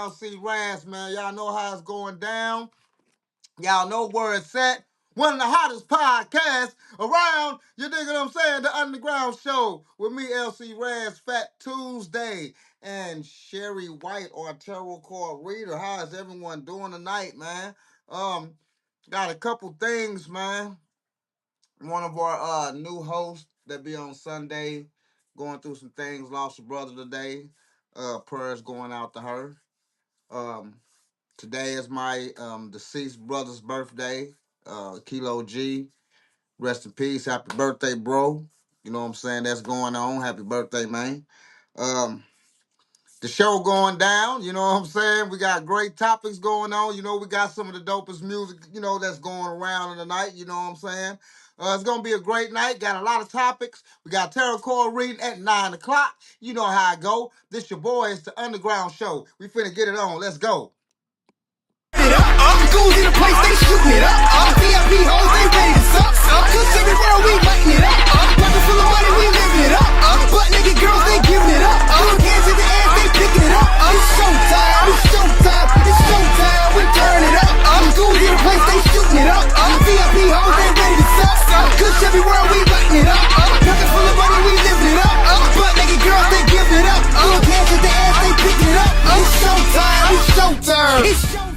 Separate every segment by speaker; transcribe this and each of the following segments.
Speaker 1: LC Razz, man. Y'all know how it's going down. Y'all know where it's at. One of the hottest podcasts around. You dig what I'm saying? The UndaGround Shoow with me, LC Razz, Phat Tuesdae, and Cherry White or Cher're White. How is everyone doing tonight, man? Got a couple things, man. One of our new hosts that be on Sunday, going through some things, lost a brother today. Prayers going out to her. Um, Today is my deceased brother's birthday. Kilo G. Rest in peace. Happy birthday, bro. You know what I'm saying? That's going on. Happy birthday, man. Um, the show going down, you know what I'm saying? We got great topics going on. You know, we got some of the dopest music, that's going around in the night, you know what I'm saying? It's going to be a great night. Got a lot of topics. We got Cher're White reading at 9 o'clock. You know how I go. This your boy. It's the UndaGround Shoow. We finna get it on. Let's go.
Speaker 2: Schools in the place, they shooting it up. VIP hoes, they ready to suck. Cause everywhere we lighting it up. Pocket full of money, we living it up. Butt naked girls, they giving it up. Hands in the air, they picking it up. It's showtime, it's showtime, it's showtime. We turn it up. Schools in the place, they shooting it up. VIP hoes, they ready to suck. Cause everywhere we lighting it up. Pocket full of money, we living it up. Butt naked girls, they giving it up. Hands in the air, they picking it up. It's showtime, it's showtime. It's showtime.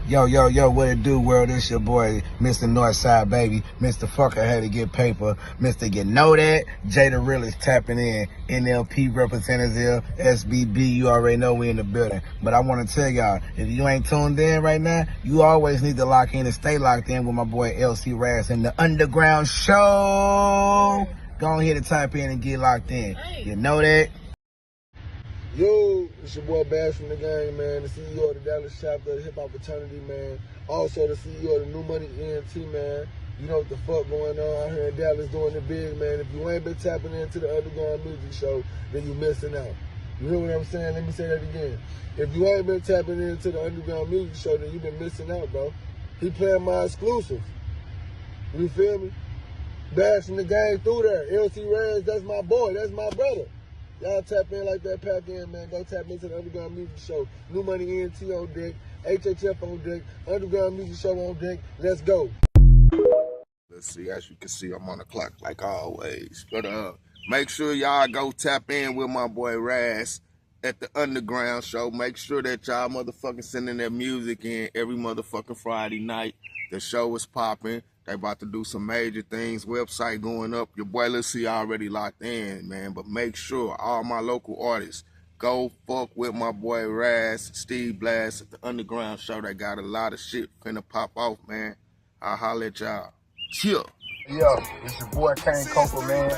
Speaker 3: Yo, what it do, world? It's your boy, Mr. Northside, baby. Mr. Fucker had to get paper. Mr. You know that. Jay the Realist tapping in. NLP representative, SBB, you already know we in the building. But I want to tell y'all, if you ain't tuned in right now, you always need to lock in and stay locked in with my boy, LC Razz, in the UndaGround Shoow. Go ahead and type in and get locked in. You know that.
Speaker 4: Yo, it's your boy Bash from the gang, man. The CEO of the Dallas chapter of the hip hop fraternity, man. Also the CEO of the New Money ENT, man. You know what the fuck going on out here in Dallas doing it big, man. If you ain't been tapping into the UndaGround music show, then you missing out. You hear what I'm saying? Let me say that again. If you ain't been tapping into the UndaGround music show, then you been missing out, bro. He playing my exclusive. You feel me? Bash from the gang through there. LC Razz, that's my boy. That's my brother. Y'all tap in like that, pack in, man. Go tap into the UndaGround Music Show. New Money ENT on deck. HHF on deck. UndaGround Music Show on deck. Let's go.
Speaker 5: Let's see, as you can see, I'm on the clock like always. But make sure y'all go tap in with my boy Razz at the UndaGround Show. Make sure that y'all motherfucking sending that music in every motherfucking Friday night. The show is popping. They about to do some major things. Website going up. Your boy Lil C already locked in, man. But make sure all my local artists go fuck with my boy Razz, Steve Blast at the UndaGround Show. They got a lot of shit finna pop off, man. I'll holler at y'all. Chill.
Speaker 3: Yo, it's your boy Kane Coco, man.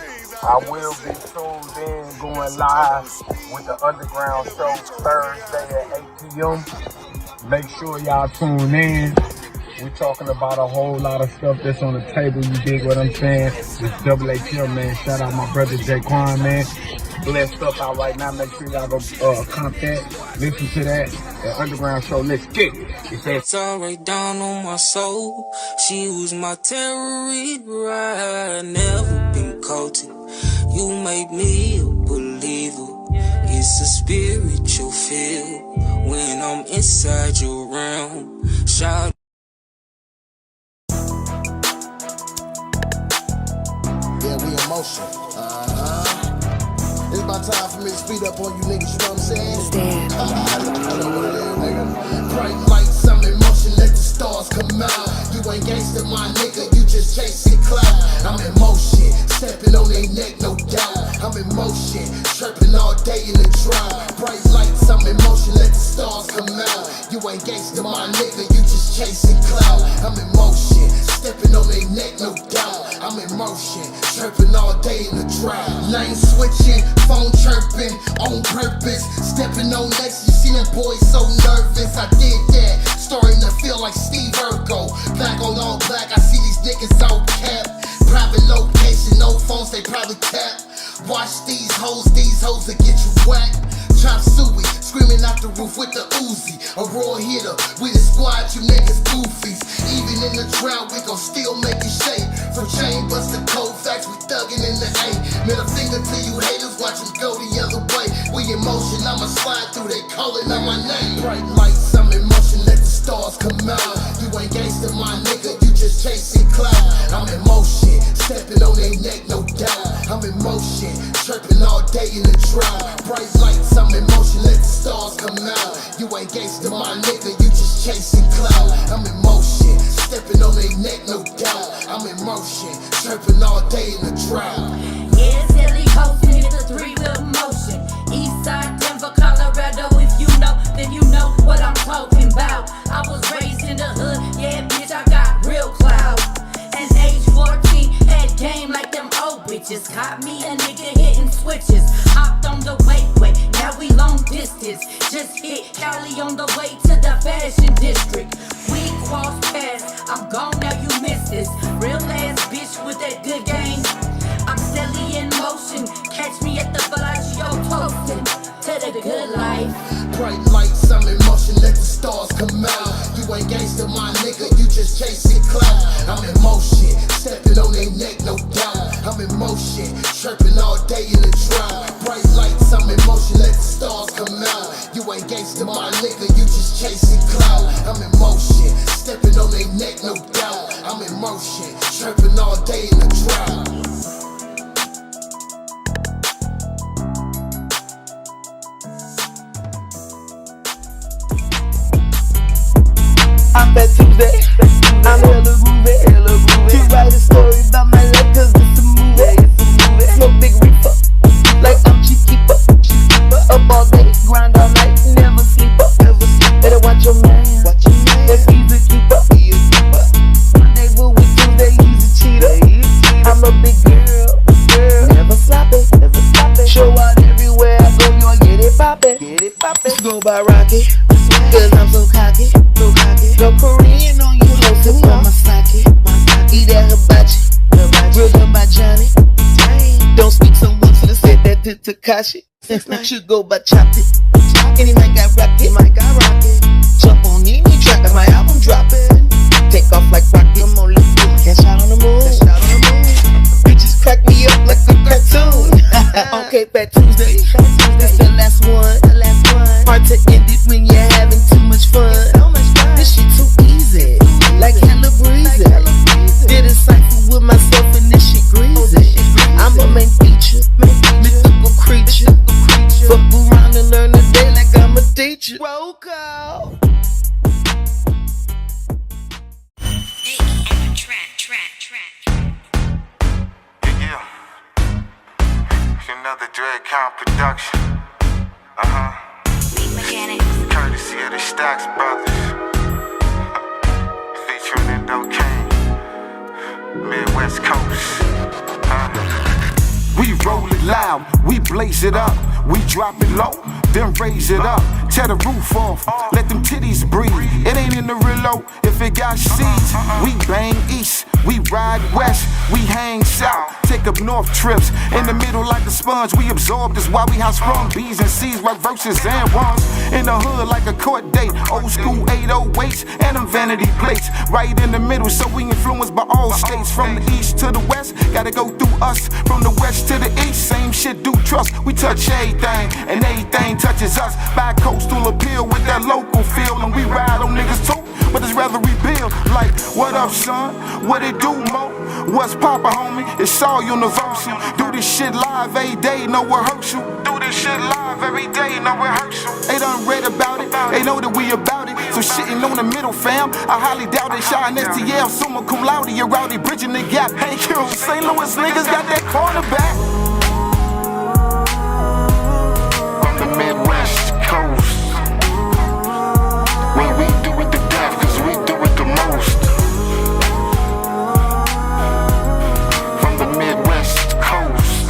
Speaker 3: I will be tuned in, going live with the UndaGround Shoow Thursday at 8 p.m. Make sure y'all tune in. We're talking about a whole lot of stuff that's on the table, you dig what I'm saying? It's Double ATM, man. Shout out my brother Jaquan, man. Blessed stuff out right now. Make sure y'all go contact, listen to that at UndaGround Shoow. Let's get it.
Speaker 6: It's all right down on my soul. She was my terrorist ride. Never been coated. You made me a believer. It's a spiritual feel when I'm inside your realm. Shout.
Speaker 2: Yeah, we in motion. It's my time for me to speed up on you niggas, you know what I'm saying? I know what it is, nigga. Bright lights, I'm in motion, let the stars come out. You ain't gangster, my nigga, you just chasing clout. I'm in motion, stepping on their neck, no doubt. I'm in motion, chirping all day in the drought. Bright lights, I'm in motion, let the stars come out. You ain't gangster, my nigga, you just chasing clout. I'm in motion, stepping on their neck, no doubt. I'm in motion, chirping all day in the drought. Lane switching, phone chirping, on purpose. Stepping on next, you see them boys so nervous. I did that, starting to feel like Steve Urkel. Black on all black, I see these niggas all capped. Private location, no phones, they probably capped. Watch these hoes will get you whacked. Chop suey, screaming out the roof. roof with the Uzi, a raw hitter. We the squad, you niggas goofies. Even in the drought, we gon' still make it shake. From chain bust to cold facts, we thuggin' in the A. Middle finger to you haters, watch them go the other way. We in motion, I'ma slide through, they callin' out my name. Bright lights, I'm in motion, let the stars come out. You ain't gangsta, my nigga, you just chasing clout. I'm in motion, stepping on their neck, no doubt. I'm in motion, chirping all day in the drought. Bright lights, I'm in motion, let the stars come out. You ain't gangsta, my nigga, you just chasing clout. I'm in motion, stepping on their neck, no doubt. I'm in motion, chirping all day in the drought.
Speaker 7: Yeah, silly host, hit the three-wheel motion. Eastside, Denver, Colorado, if you know, then you know what I'm talking about. I was raised in the hood, yeah, bitch, I got real clout. And age 14, had game like them old bitches. Caught me a nigga hitting switches. Hopped on the way, now we long distance. Just hit Cali on the way to the fashion district. We crossed paths, I'm gone, now you miss this. Real ass bitch with that good game. I'm steadily in motion, catch me at the Bellagio toasting to the good life.
Speaker 2: Bright lights, I'm in motion, let the stars come out. You ain't gangsta, my nigga, you just chasing clout. I'm in motion, stepping on their neck, no doubt. I'm in motion, chirping all day in the drought. Bright lights, I'm in motion, let the stars come out. You ain't gangsta, my nigga, you just chasing clout. I'm in motion, stepping on their neck, no doubt. I'm in motion, chirping all day in the drought.
Speaker 8: I'm Phat Tuesday, I'm hella groovy. You write a story about my life cause it's a movie. Smoke big reefer, like I'm cheeky keeper. Up all day, grind all night, never sleep up. Better watch your man, that's easy keeper. My neighbor with Tuesday, he's a cheater. I'm a big girl, never sloppy. Show out everywhere I go, you get it poppin'. Let's go by Rocky, cause I'm so cocky. Go Korean on you, host it from my sake. Eat that hibachi, real done by Johnny. Don't speak so much, let's say that to Takashi. Should go by chopped it. Any man got rocket, jump on any track, got my album dropping. Take off like rocket, come on, let's go. Catch out on the moon. Bitches crack me up like a cartoon. Okay, Phat Tuesday, this the last one. Hard to end it when you're having too much fun. This shit too easy, like hella breezy. Did a cycle with myself and this shit greasy. I'm a main feature, mythical creature. Fuck around and learn a day like I'm a teacher. Roll call.
Speaker 9: Yeah. It's another Dread Count production. Courtesy of the Stacks Brothers. Featuring Indo King. Midwest Coast.
Speaker 3: We roll it loud, we blaze it up, we drop it low, then raise it up, tear the roof off, let them titties breathe. It ain't in the real low if it got seeds. We bang east, we ride west, we hang south, take up north trips. In the middle like a sponge, we absorb. That's why we have strong B's and C's, like verses and ones. In the hood like a court date, old school 808s and them vanity plates. Right in the middle, so we influenced by all states. From the east to the west, gotta go through us. From the west to the east, same shit, do trust. We touch everything, and everything touches us. Bi-coastal appeal with that local feel, and we ride on niggas too, but it's rather rebuild. Like, what up, son? What it do, mo? What's poppin', homie? It's all universal. Do this shit live every day, no rehearsal. Do this shit live every day, no rehearsal. They done read about it, they know that we about it. So shitting on the middle, fam, I highly doubt it. Shine STL, summa cum laude, you're rowdy, bridging the gap. Hey, you, St. Louis niggas got that cornerback.
Speaker 9: From the Midwest Coast, where we do it to death, cause we do it the most. From the Midwest Coast,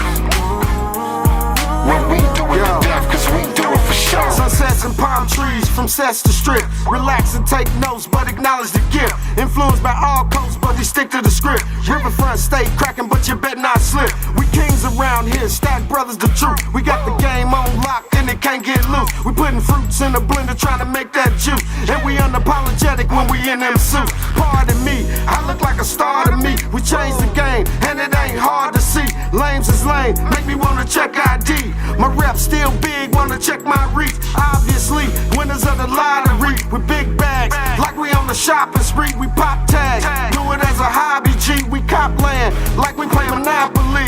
Speaker 9: where we do it to death, cause we do it for sure.
Speaker 3: Sunsets and palm
Speaker 9: palm trees from sets to strip. Relax and take notes, but acknowledge the gift. Influenced by all coasts, but they stick to the script. Riverfront stay cracking, but you bet not slip. We kings around here, Stack Brothers the truth. We got the game on lock and it can't get loose. We putting fruits in the blender trying to make that juice. And we unapologetic when we in them suits. Pardon me, I look like a star to me. We changed the game and it ain't hard to see. Lames is lame, make me wanna check ID. My rep still big, wanna check my reach. Obviously, winners of the lottery with big bags, like we on the shopping spree. We pop tags, do it as a hobby. G, we cop land like we play Monopoly.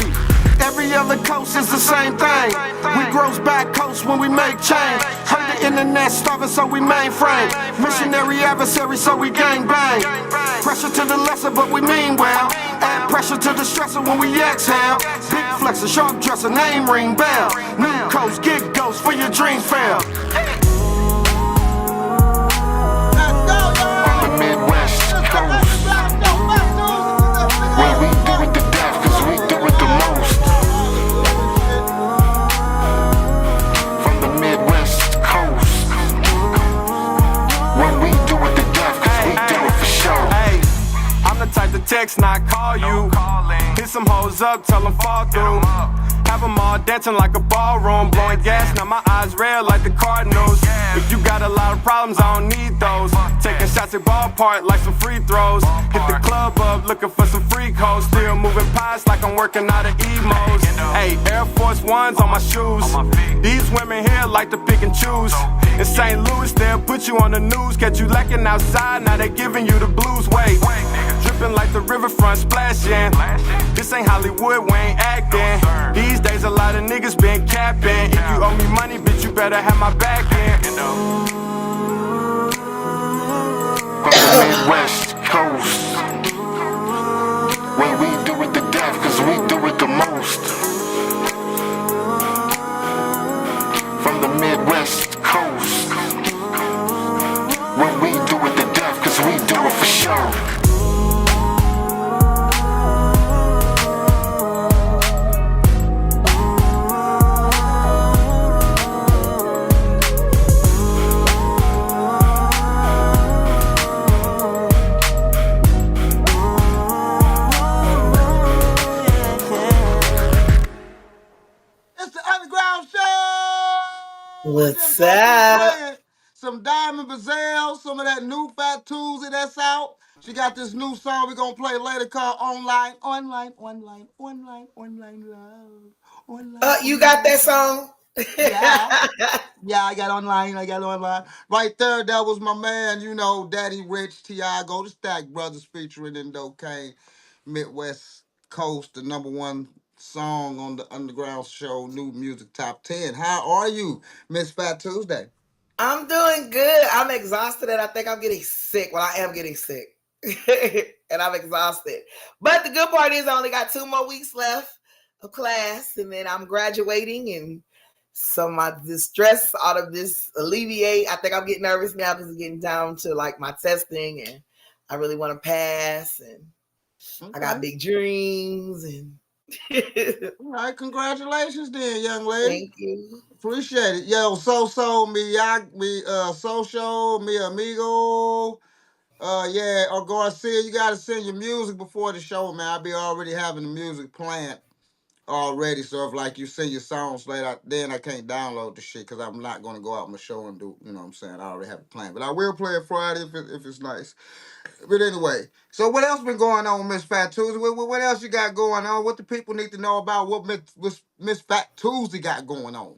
Speaker 9: Every other coast is the same thing. We grows back coast when we make change. Heard the internet starving, so we mainframe. Missionary adversary, so we gang bang. Pressure to the lesser, but we mean well. Add pressure to the stressor when we exhale. Big flexer, sharp dresser, name ring bell. New coast, gig ghost for your dreams fail.
Speaker 1: On
Speaker 9: the Midwest coast, where we do it to death, cause we do it the most. From the Midwest coast, where we do it to death, cause we do it for sure.
Speaker 3: Hey, I'm the type to text, not call you. Hit some hoes up, tell them fall through. Have them all dancing like a ballroom, blowing gas, now my eyes red like the Cardinals. If you got a lot of problems, I don't need those. Taking shots at ballpark like some free throws. Hit the club up, looking for some freak hoes. Still moving pies like I'm working out of emos. Hey, Air Force Ones on my shoes. These women here like to pick and choose. In St. Louis, they'll put you on the news. Catch you lacking outside, now they giving you the blues. Wait, dripping like the riverfront splashing. This ain't Hollywood, we ain't acting. These days a lot of niggas been capping. If you owe me money, bitch, you better have my back end.
Speaker 9: From the Midwest coast, where we do it to death, cause we do it the most. From the Midwest coast, where we do it to death, cause we do it for sure.
Speaker 1: It's the Underground Show.
Speaker 2: What's up?
Speaker 1: Some Diamond Bazelle, some of that new Phat Tuesdae that's out. She got this new song we're gonna play later called Online, Online, Online, Online, Online Love. Online,
Speaker 2: You got that song?
Speaker 1: yeah. Yeah, I got online. Right there, that was my man, you know, Daddy Rich, Tiago, the Stack Brothers featuring Indocane, Midwest Coast, the #1 song on the Underground Show, New Music Top 10. How are you, Miss Phat Tuesdae?
Speaker 2: I'm doing good. I'm exhausted and I think I'm getting sick. Well, I am getting sick. And I'm exhausted. But the good part is I only got 2 more weeks left of class and then I'm graduating and so my distress out of this alleviate. I think I'm getting nervous now because it's getting down to like my testing and I really want to pass and I got big dreams and
Speaker 1: all right, congratulations then, young lady.
Speaker 2: Thank you.
Speaker 1: Appreciate it. Yo, Social, mi amigo. Yeah, or Garcia, you gotta send your music before the show, man. I'll be already having the music planned already. So if like you send your songs later, then I can't download the shit because I'm not gonna go out my show and do, you know what I'm saying? I already have it planned. But I will play it Friday if it's nice. But anyway, so what else been going on, Miss Phat Tuesdae? What else you got going on? What the people need to know about what Miss Phat Tuesdae got going on?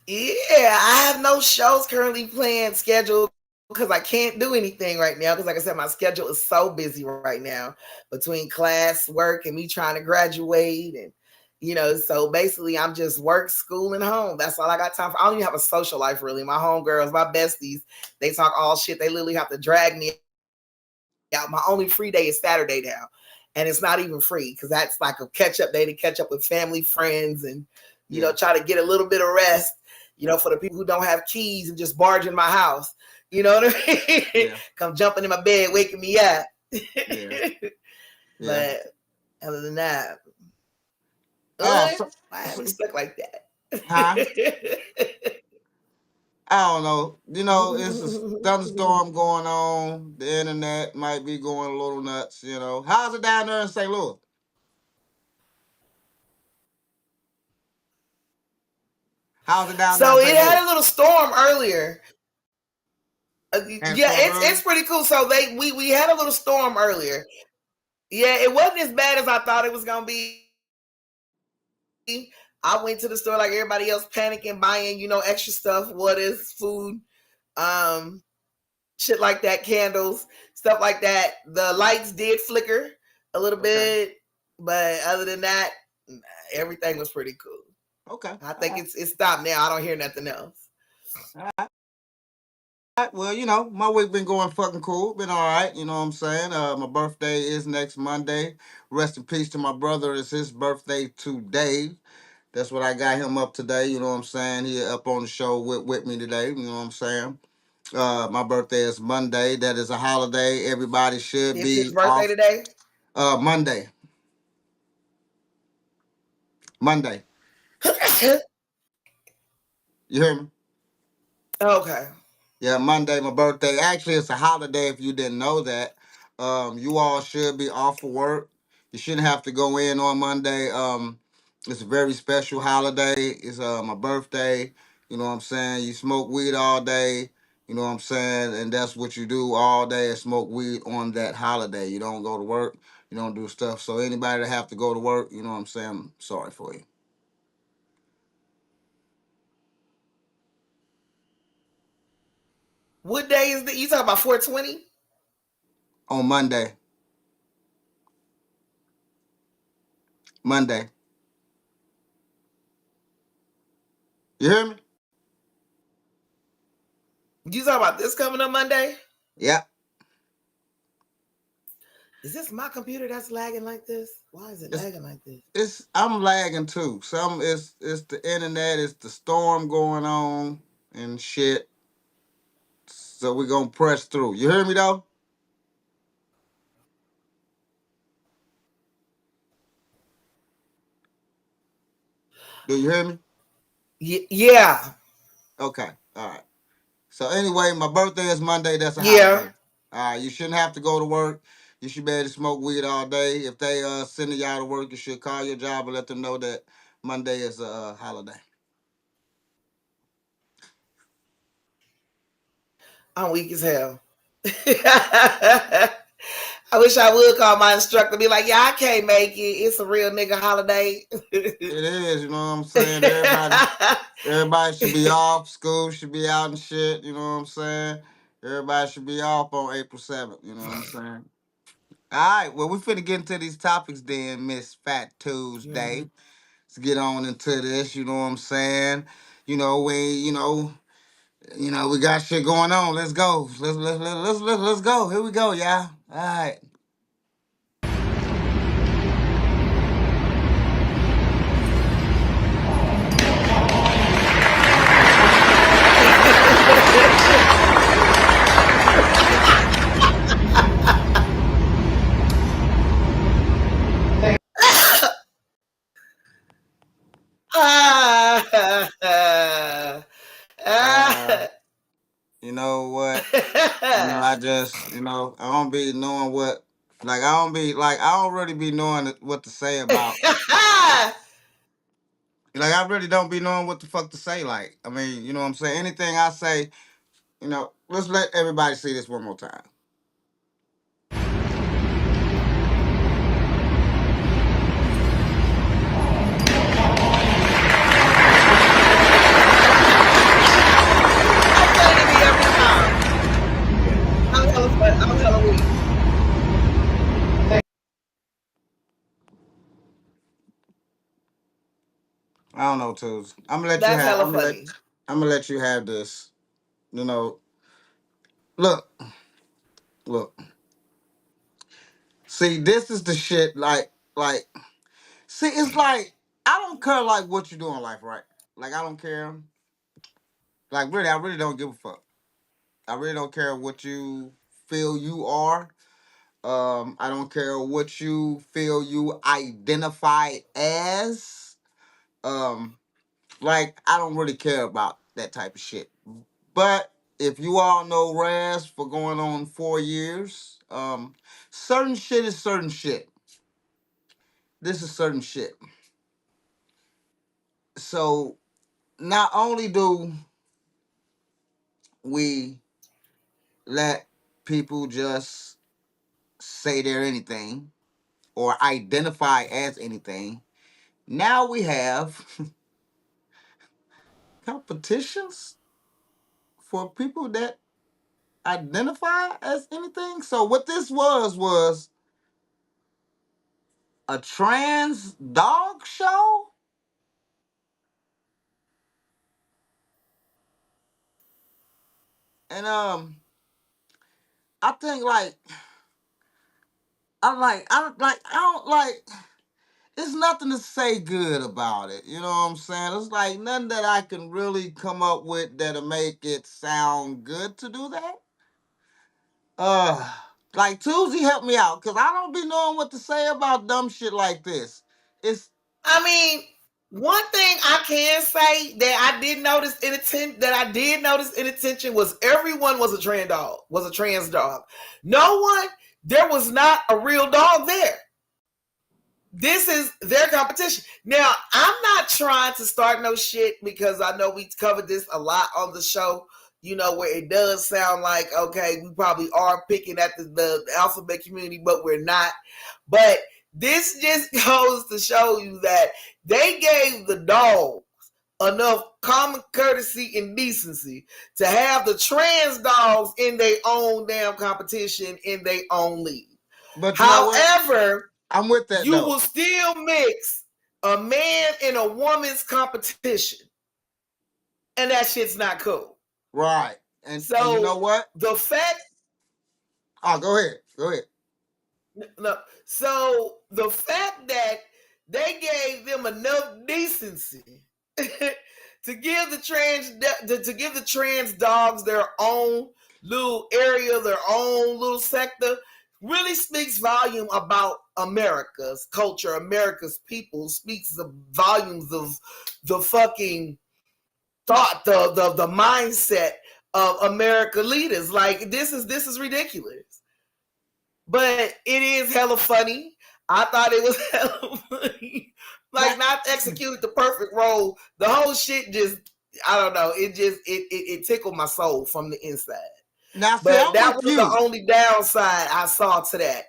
Speaker 2: Yeah, I have no shows currently planned scheduled because I can't do anything right now. Because like I said, my schedule is so busy right now between class, work, and me trying to graduate. And, you know, so basically I'm just work, school, and home. That's all I got time for. I don't even have a social life really. My homegirls, my besties, they talk all shit. They literally have to drag me out. My only free day is Saturday now. And it's not even free because that's like a catch-up day to catch up with family, friends, and, you know, try to get a little bit of rest. You know, for the people who don't have keys and just barge in my house, you know what I mean? Yeah. Come jumping in my bed, waking me up. Yeah. But other than that, why am I stuck like that?
Speaker 1: Huh? I don't know. It's a thunderstorm going on. The internet might be going a little nuts. How's it down there in St. Louis? How's it down there in
Speaker 8: So it
Speaker 1: St. Louis?
Speaker 8: had a little storm earlier.
Speaker 1: And
Speaker 8: Yeah,
Speaker 1: storm
Speaker 8: it's
Speaker 1: earlier?
Speaker 8: pretty cool. So we had a little storm earlier. Yeah, it wasn't as bad as I thought it was gonna be. I went to the store like everybody else, panicking, buying, extra stuff, waters, food, um, shit like that, candles, stuff like that. The lights did flicker a little
Speaker 1: Okay.
Speaker 8: bit, but other than that, everything was pretty cool.
Speaker 1: Okay.
Speaker 8: I
Speaker 1: All
Speaker 8: think
Speaker 1: right.
Speaker 8: it's stopped now. I don't hear nothing else.
Speaker 1: All right. Well, my week been going fucking cool. Been all right. You know what I'm saying? My birthday is next Monday. Rest in peace to my brother. It's his birthday today. That's what I got him up today. You know what I'm saying? He up on the show with me today. You know what I'm saying? My birthday is Monday. That is a holiday. Everybody should
Speaker 8: It's his
Speaker 1: be
Speaker 8: birthday
Speaker 1: off.
Speaker 8: today.
Speaker 1: Monday. Monday. You hear me?
Speaker 8: Okay.
Speaker 1: Yeah, Monday, my birthday. Actually, it's a holiday if you didn't know that. You all should be off of work. You shouldn't have to go in on Monday. It's a very special holiday. It's my birthday. You know what I'm saying? You smoke weed all day. You know what I'm saying? And that's what you do all day is smoke weed on that holiday. You don't go to work. You don't do stuff. So anybody that have to go to work, you know what I'm saying? I'm sorry for you.
Speaker 8: What day is that? You talking about 420?
Speaker 1: On Monday. Monday. You hear me?
Speaker 8: You talking about this coming up Monday?
Speaker 1: Yeah.
Speaker 8: Is this my computer that's lagging like this? Why is it
Speaker 1: It's
Speaker 8: lagging like this?
Speaker 1: I'm lagging too. Some it's the internet, it's the storm going on and shit. So we're gonna press through. You hear me though? Do you hear me?
Speaker 8: Yeah.
Speaker 1: Okay. All right. So anyway, my birthday is Monday, that's a
Speaker 8: Yeah.
Speaker 1: holiday. All right, you shouldn't have to go to work. You should be able to smoke weed all day. If they sending y'all to work, you should call your job and let them know that Monday is a holiday.
Speaker 8: I'm weak as hell. I wish I would call my instructor and be like, yeah, I can't make it. It's a real nigga holiday.
Speaker 1: It is, you know what I'm saying? Everybody should be off. School should be out and shit. You know what I'm saying? Everybody should be off on April 7th. You know what I'm saying? All right. Well, we finna get into these topics then, Miss Phat Tuesday.
Speaker 8: Mhm.
Speaker 1: Let's get on into this. You know what I'm saying? We got shit going on. Let's go. Let's go. Here we go, y'all. All right.
Speaker 8: Ah,
Speaker 1: Uh,
Speaker 8: ah.
Speaker 1: you know what? I just, I don't be knowing what, like, I don't really be knowing what to say about, like, I really don't be knowing what the fuck to say. Like, I mean, you know what I'm saying? Anything I say, let's let everybody see this one more time.
Speaker 8: I say it to me every time. I'm hella weak.
Speaker 1: I don't know, Tools.
Speaker 8: That's hella funny.
Speaker 1: I'm gonna let you have this. You know, look, look. See, this is the shit, see, it's like, I don't care, like, what you do in life, right? Like, I don't care. Like, really, I really don't give a fuck. I really don't care what you feel you are. I don't care what you feel you identify as. Um, like I don't really care about that type of shit. But if you all know Raz for going on 4 years, certain shit is certain shit. This is certain shit. So not only do we let people just say they're anything or identify as anything, now we have competitions for people that identify as anything. So what this was a trans dog show. And I think I don't like it's nothing to say good about it. You know what I'm saying? It's like nothing that I can really come up with that'll make it sound good to do that. Uh like Tuesday help me out, cause I don't be knowing what to say about dumb shit like this. It's
Speaker 2: I mean, one thing I can say that I did notice in attention was everyone was a trans dog. No one, there was not a real dog there. This is their competition. Now, I'm not trying to start no shit because I know we covered this a lot on the show, where it does sound like, okay, we probably are picking at the alphabet community, but we're not. But this just goes to show you that they gave the dogs enough common courtesy and decency to have the trans dogs in their own damn competition in their own league.
Speaker 1: but
Speaker 2: However,
Speaker 1: I'm with that
Speaker 2: you
Speaker 1: though.
Speaker 2: will still mix a man and a woman's competition. And that shit's not cool.
Speaker 1: Right. And you know
Speaker 2: So
Speaker 1: what?
Speaker 2: the fact
Speaker 1: Go ahead. Go ahead.
Speaker 2: no, so the fact that they gave them enough decency to give the trans dogs their own little area, their own little sector, really speaks volume about America's culture, America's people, speaks the volumes of the fucking thought, the mindset of America leaders. Like this is ridiculous. But it is hella funny. I thought it was hella funny. Like not executed the perfect role. The whole shit just, I don't know. It tickled my soul from the inside.
Speaker 1: Now, see,
Speaker 2: But
Speaker 1: I'm
Speaker 2: that
Speaker 1: with
Speaker 2: was
Speaker 1: you.
Speaker 2: the only downside I saw to that.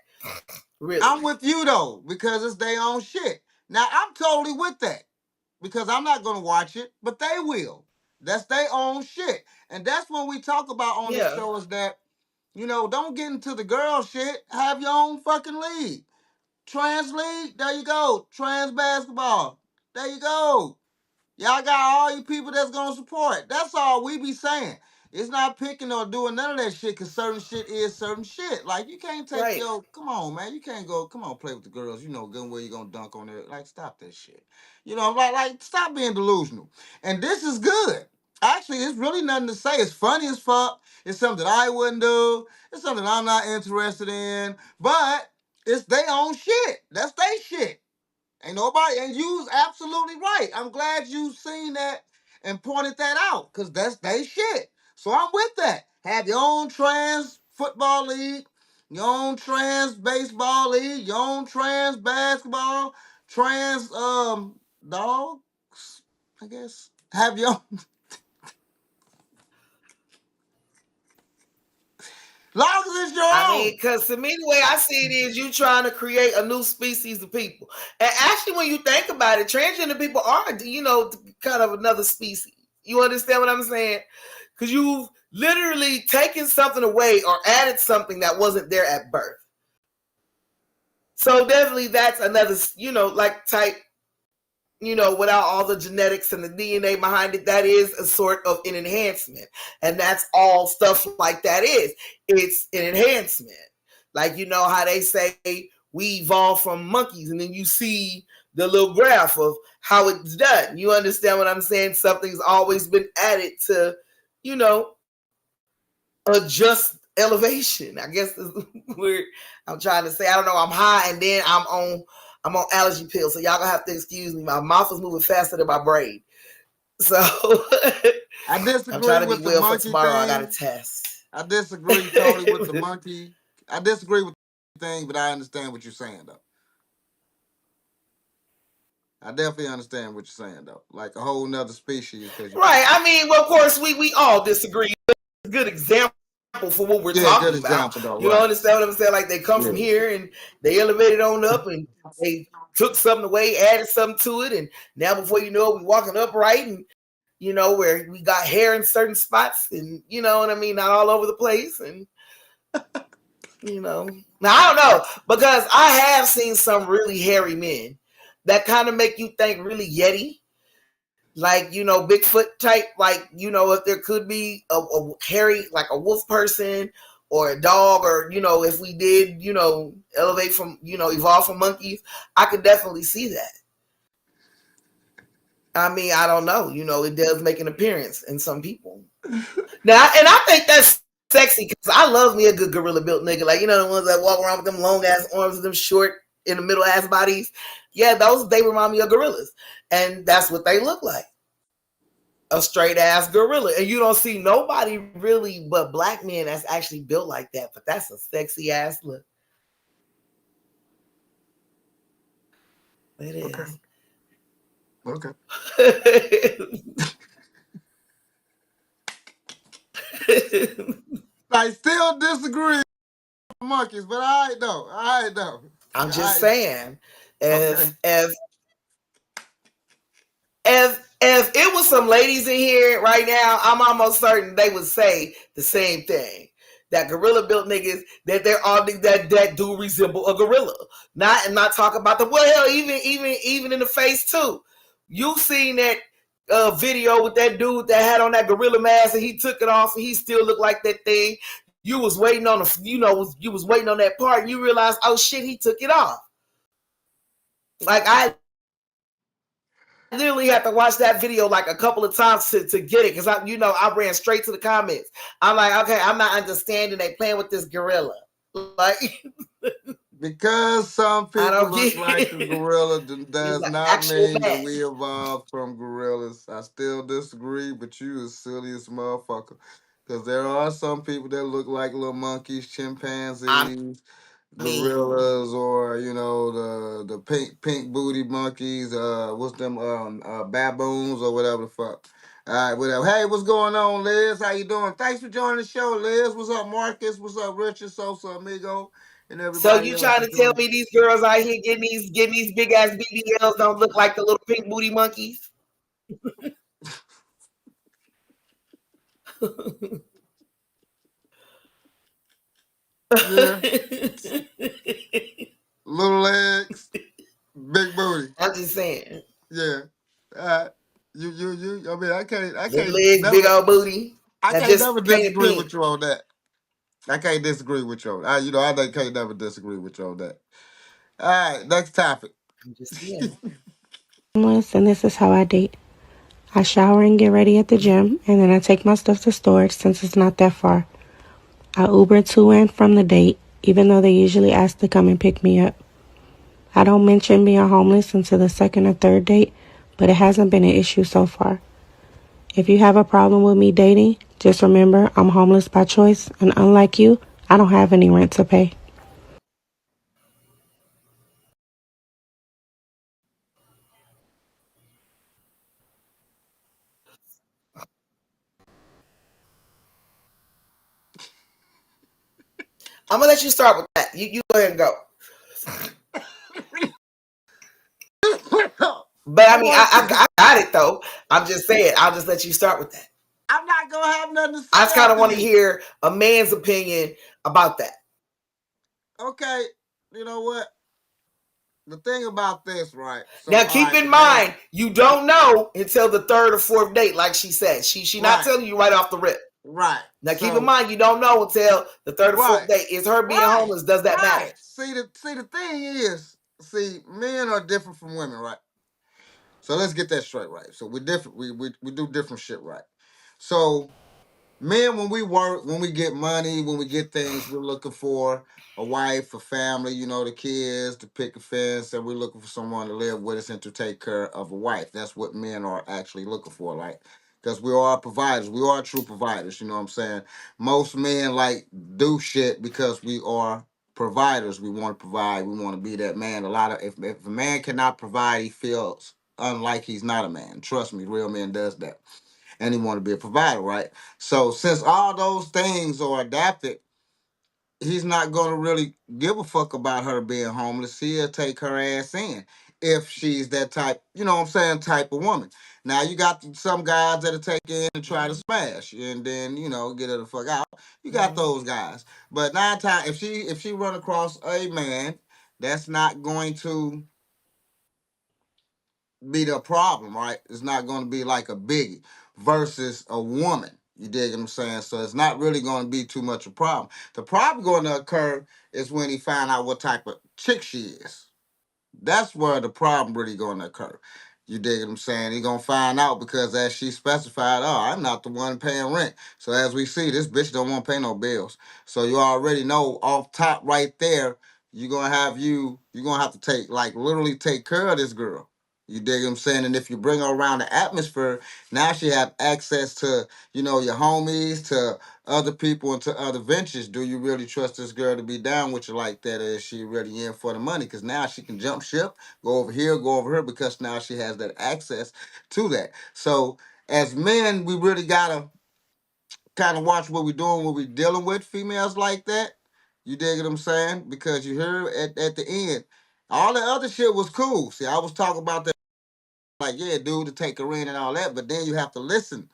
Speaker 2: Really.
Speaker 1: I'm with you though, because it's their own shit. Now I'm totally with that. Because I'm not gonna watch it, but they will. That's their own shit. And that's when we talk about on the show is that, don't get into the girl shit. Have your own fucking league. Trans league, there you go. Trans basketball. There you go. Y'all got all you people that's gonna support. That's all we be saying. It's not picking or doing none of that shit, because certain shit is certain shit. Like, you can't take come on, man. You can't go, come on, play with the girls. You know good and well you're gonna dunk on it. Like, stop that shit. Like, stop being delusional. And this is good. Actually, it's really nothing to say. It's funny as fuck. It's something that I wouldn't do. It's something I'm not interested in. But it's their own shit. That's their shit. Ain't nobody, and you's absolutely right. I'm glad you seen that and pointed that out, because that's they shit. So I'm with that. Have your own trans football league, your own trans baseball league, your own trans basketball, trans dogs, I guess. Have your own. Long as it's your own.
Speaker 2: Because to me, the way I see it is you trying to create a new species of people. And actually, when you think about it, transgender people are, kind of another species. You understand what I'm saying? Because you've literally taken something away or added something that wasn't there at birth. So definitely that's another, type, without all the genetics and the DNA behind it, that is a sort of an enhancement. And that's all stuff like that is. It's an enhancement. Like, how they say we evolved from monkeys, and then you see the little graph of how it's done. You understand what I'm saying? Something's always been added to, adjust elevation. I guess is weird. I'm trying to say. I don't know. I'm high, and then I'm on allergy pills, so y'all gonna have to excuse me. My mouth is moving faster than my brain.
Speaker 8: So
Speaker 1: I
Speaker 8: I'm
Speaker 1: disagree
Speaker 8: trying to be
Speaker 1: with the
Speaker 8: well for
Speaker 1: monkey
Speaker 8: tomorrow. I got a
Speaker 1: thing.
Speaker 8: test.
Speaker 1: I disagree totally with the monkey. I disagree with the thing, but I understand what you're saying though. I definitely understand what you're saying though. Like a whole nother species, because you
Speaker 8: Right. I mean, well, of course, we all disagree. It's a good example for what we're
Speaker 1: yeah, good
Speaker 8: talking about.
Speaker 1: example though,
Speaker 8: You know,
Speaker 1: right?
Speaker 8: understand what I'm saying? Like they come
Speaker 1: Yeah.
Speaker 8: from here and they elevated on up and they took something away, added something to it, and now before you know it, we walking upright and where we got hair in certain spots and you know what I mean, not all over the place and Now I don't know because I have seen some really hairy men that kind of make you think really Yeti, like Bigfoot type, like if there could be a hairy like a wolf person or a dog, or if we did elevate from evolve from monkeys, I could definitely see that. I mean, I don't know, it does make an appearance in some people. Now, and I think that's sexy because I love me a good gorilla built nigga. Like, the ones that walk around with them long ass arms and them short in the middle ass bodies. Yeah, they remind me of gorillas. And that's what they look like. A straight ass gorilla. And you don't see nobody really but black men that's actually built like that. But that's a sexy ass look. It
Speaker 1: Okay.
Speaker 8: is.
Speaker 1: Okay. I still disagree with monkeys, but I know. I know.
Speaker 8: I'm just
Speaker 1: I
Speaker 8: saying,
Speaker 1: okay.
Speaker 8: if it was some ladies in here right now, I'm almost certain they would say the same thing. That gorilla built niggas, that they're all that do resemble a gorilla. Not talk about the hell, even in the face too. You seen that video with that dude that had on that gorilla mask and he took it off and he still looked like that thing. You was waiting on you was waiting on that part and you realized, oh shit, he took it off. Like I literally had to watch that video like a couple of times to get it because I ran straight to the comments. I'm like, okay, I'm not understanding. They playing with this gorilla, like
Speaker 1: because some
Speaker 8: I
Speaker 1: people
Speaker 8: don't
Speaker 1: look
Speaker 8: get
Speaker 1: like a
Speaker 8: it.
Speaker 1: gorilla
Speaker 8: It's
Speaker 1: does
Speaker 8: an
Speaker 1: not
Speaker 8: actual
Speaker 1: mean that
Speaker 8: mask.
Speaker 1: we evolved from gorillas. I still disagree, but you is silly as motherfucker. Because there are some people that look like little monkeys,
Speaker 8: I
Speaker 1: chimpanzees,
Speaker 8: mean,
Speaker 1: gorillas, or the pink booty monkeys. What's them baboons or whatever the fuck. All right, whatever. Hey, what's going on, Liz? How you doing? Thanks for joining the show, Liz. What's up, Marcus? What's up, Richard, Sosa, Amigo, and
Speaker 8: so
Speaker 1: everybody
Speaker 8: you
Speaker 1: else
Speaker 8: trying
Speaker 1: for
Speaker 8: to tell
Speaker 1: joining.
Speaker 8: me these girls out here getting these big ass BBLs don't look like the little pink booty monkeys?
Speaker 1: Yeah, little legs, big booty.
Speaker 8: I'm just saying,
Speaker 1: Yeah. Uh, you. I mean, I
Speaker 8: little
Speaker 1: can't
Speaker 8: legs, big
Speaker 1: never,
Speaker 8: old booty.
Speaker 1: I
Speaker 8: That
Speaker 1: can't
Speaker 8: just
Speaker 1: never
Speaker 8: painted
Speaker 1: disagree
Speaker 8: pink.
Speaker 1: with you on that. I can't disagree with you on. Can't never disagree with you on that. All right, next topic.
Speaker 8: I'm just saying.
Speaker 10: And this is how I date. I shower and get ready at the gym, and then I take my stuff to storage since it's not that far. I Uber to and from the date, even though they usually ask to come and pick me up. I don't mention being homeless until the second or third date, but it hasn't been an issue so far. If you have a problem with me dating, just remember I'm homeless by choice, and unlike you, I don't have any rent to pay.
Speaker 8: I'm gonna let you start with that. You go ahead and go. But
Speaker 1: I
Speaker 8: I mean,
Speaker 1: want to.
Speaker 8: I got it though. I'm just saying. I'll just let you start with that.
Speaker 1: I'm not gonna have nothing to
Speaker 8: I
Speaker 1: say
Speaker 8: just kind of
Speaker 1: after
Speaker 8: want to
Speaker 1: you.
Speaker 8: hear a man's opinion about that.
Speaker 1: Okay. You know what? The thing about this, right? So,
Speaker 8: Now,
Speaker 1: all
Speaker 8: keep
Speaker 1: right, the
Speaker 8: in
Speaker 1: man.
Speaker 8: mind, you don't know until the third or fourth date, like she said. She not
Speaker 1: Right.
Speaker 8: telling you right off the rip.
Speaker 1: Right.
Speaker 8: Now, keep in
Speaker 1: So,
Speaker 8: mind, you don't know until the third or
Speaker 1: right.
Speaker 8: fourth date. Is her being
Speaker 1: Right.
Speaker 8: homeless? Does that matter?
Speaker 1: Right. See the thing is, men are different from women, right? So let's get that straight, right? So we're different. We do different shit, right? So Men, when we work, when we get money, when we get things, we're looking for a wife, a family, you know, the kids, the picket fence, and we're looking for someone to live with us and to take care of a wife. That's what men are actually looking for, like, because we are providers. We are true providers. You know what I'm saying? Most men like do shit because we are providers. We want to provide. We want to be that man. A lot of if a man cannot provide, he feels unlike he's not a man. Trust me, real men does that, and he want to be a provider, right? So since all those things are adapted, he's not going to really give a fuck about her being homeless. He'll take her ass in if she's that type, you know what I'm saying, type of woman. Now you got some guys that'll take in and try to smash and then, you know, get her the fuck out. You got those guys. But 9 times if she run across a man, that's not going to be the problem, right? It's not going to be like a biggie versus a woman. You dig what I'm saying? So it's not really going to be too much a problem. The problem going to occur is when he find out what type of chick she is. That's where the problem really going to occur. You dig what I'm saying? He gonna find out because as she specified, oh, I'm not the one paying rent. So as we see, this bitch don't want to pay no bills. So you already know off top right there, you're gonna have to take like literally take care of this girl. You dig what I'm saying? And if you bring her around the atmosphere, now she have access to, you know, your homies, to other people and to other ventures. Do you really trust this girl to be down with you like that? Or is she really in for the money? Because now she can jump ship, go over here, go over here, because now she has that access to that. So as men, we really gotta kind of watch what we're doing when we're dealing with females like that. You dig what I'm saying? Because you hear at the end, all the other shit was cool. See, I was talking about that, like, yeah, dude, to take her in and all that, but then you have to listen.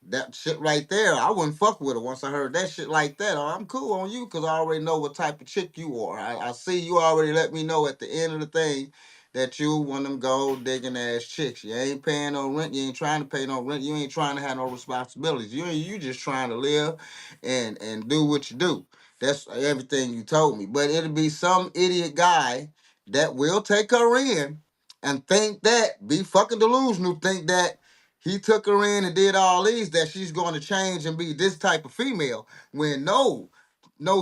Speaker 1: That shit right there, I wouldn't fuck with her once I heard that shit like that. Oh, I'm cool on you because I already know what type of chick you are. I see you already let me know at the end of the thing that you one of them gold digging ass chicks. You ain't paying no rent. You ain't trying to pay no rent. You ain't trying to have no responsibilities. You just trying to live and do what you do. That's everything you told me. But it'll be some idiot guy that will take her in and think that, be fucking delusional, think that he took her in and did all these, that she's going to change and be this type of female. When no,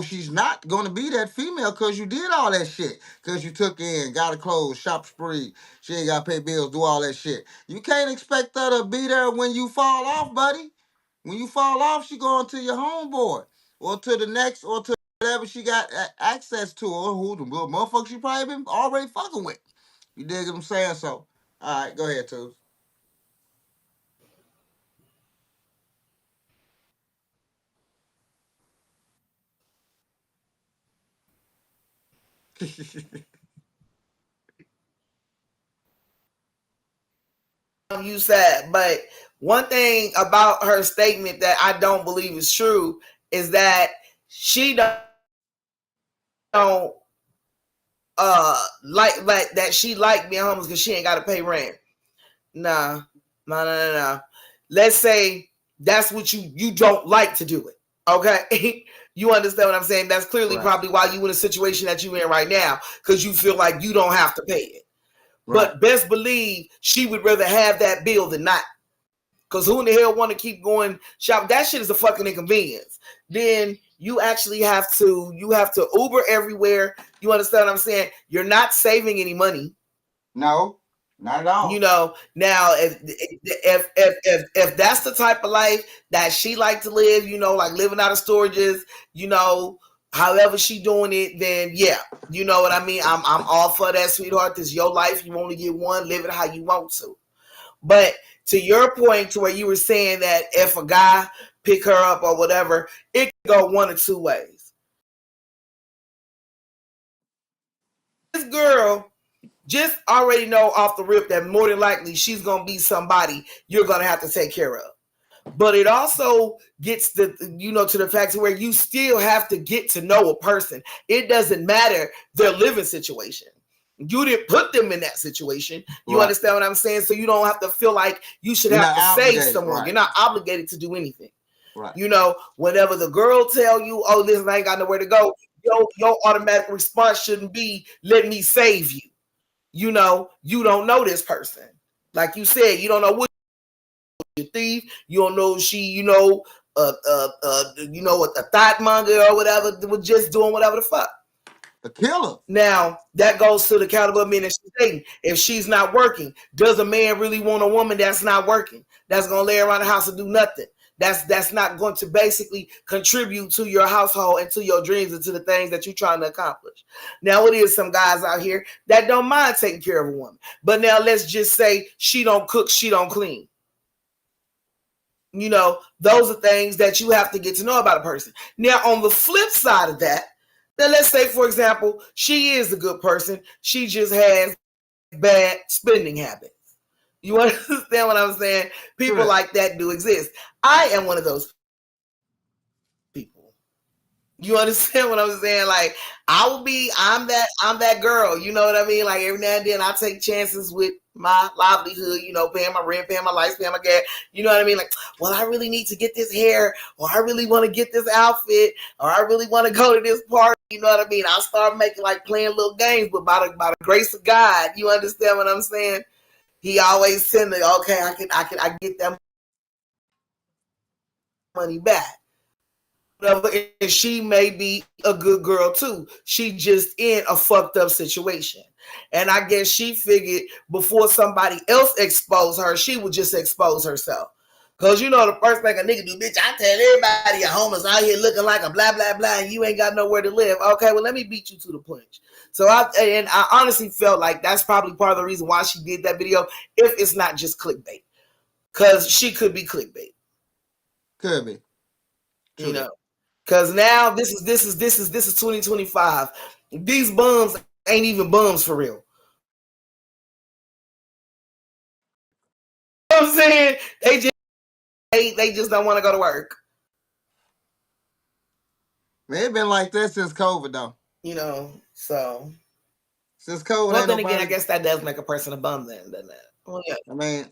Speaker 1: she's not going to be that female because you did all that shit. Because you took in, got her clothes, shop spree. She ain't got to pay bills, do all that shit. You can't expect her to be there when you fall off, buddy. When you fall off, she going to your homeboy or to the next or to whatever she got access to, or who the motherfucker she probably been already fucking with. You dig what I'm saying? So, all right, go ahead, Toots.
Speaker 8: You said, but one thing about her statement that I don't believe is true is that she don't like that she like being homeless because she ain't got to pay rent. Nah, no. Let's say that's what you don't like to do it. Okay, you understand what I'm saying? That's clearly
Speaker 1: Right.
Speaker 8: probably why you in a situation that you in right now because you feel like you don't have to pay it.
Speaker 1: Right.
Speaker 8: But best believe she would rather have that bill than not. Because who in the hell want to keep going shop? That shit is a fucking inconvenience. Then you actually have to Uber everywhere. You understand what I'm saying? You're not saving any money.
Speaker 1: No, not at all.
Speaker 8: You know, now if that's the type of life that she like to live, you know, like living out of storages, you know, however she doing it, then yeah, you know what I mean. I'm all for that, sweetheart. This is your life. You only get one. Live it how you want to. But to your point, to where you were saying that if a guy pick her up or whatever, it can go one or two ways. This girl just already know off the rip that more than likely she's gonna be somebody you're gonna have to take care of. But it also gets to the fact where you still have to get to know a person. It doesn't matter their living situation. You didn't put them in that situation. You
Speaker 1: Right.
Speaker 8: understand what I'm saying? So you don't have to feel like you should
Speaker 1: You're
Speaker 8: have
Speaker 1: not
Speaker 8: to save
Speaker 1: obligated,
Speaker 8: someone.
Speaker 1: right.
Speaker 8: You're not obligated to do anything.
Speaker 1: Right.
Speaker 8: You know, whenever the girl tell you, oh, listen, I ain't got nowhere to go, your automatic response shouldn't be, let me save you. You know, you don't know this person. Like you said, you don't know what thief. You don't know she, a thought monger or whatever, was just doing whatever the fuck.
Speaker 1: A killer.
Speaker 8: Now that goes to the caliber of men that she's dating. If she's not working, does a man really want a woman that's not working? That's gonna lay around the house and do nothing. That's not going to basically contribute to your household and to your dreams and to the things that you're trying to accomplish. Now, it is some guys out here that don't mind taking care of a woman. But now let's just say she don't cook, she don't clean. Those are things that you have to get to know about a person. Now, on the flip side of that, now let's say, for example, she is a good person. She just has bad spending habits. You understand what I'm saying? People like that do exist. I am one of those people. You understand what I'm saying? Like, I'm that girl. You know what I mean? Like, every now and then I take chances with my livelihood, paying my rent, paying my lights, paying my gas. You know what I mean? Like, well, I really need to get this hair, or I really want to get this outfit, or I really want to go to this party. You know what I mean? I'll start playing little games, but by the grace of God, you understand what I'm saying? He always send me, okay, I get that money back. And she may be a good girl too. She just in a fucked up situation. And I guess she figured before somebody else exposed her, she would just expose herself. Because the first thing a nigga do, bitch, I tell everybody you're homeless out here looking like a blah, blah, blah, and you ain't got nowhere to live. Okay, well, let me beat you to the punch. So I honestly felt like that's probably part of the reason why she did that video, if it's not just clickbait. Because she could be clickbait.
Speaker 1: Could be.
Speaker 8: True. Because now this is 2025. These bums ain't even bums for real. You know what I'm saying? They just don't want to go to work.
Speaker 1: They've been like that since COVID, though.
Speaker 8: So
Speaker 1: since COVID,
Speaker 8: well, then again, I guess that does make a person a bum, then, doesn't it? Well, yeah.
Speaker 1: I mean,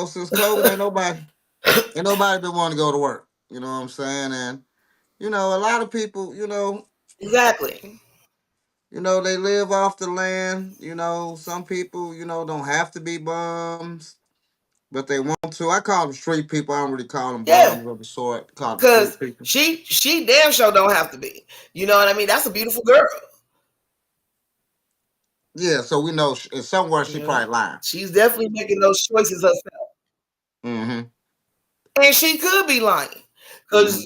Speaker 1: since COVID, ain't nobody been wanting to go to work. You know what I'm saying? And a lot of people,
Speaker 8: exactly.
Speaker 1: They live off the land. Some people, don't have to be bums, but they want to. I call them street people. I don't really call them bums of the sort.
Speaker 8: Because she damn sure don't have to be. You know what I mean? That's a beautiful girl.
Speaker 1: Yeah, so we know somewhere she probably lying.
Speaker 8: She's definitely making those choices herself.
Speaker 1: Mm-hmm.
Speaker 8: And she could be lying. Because,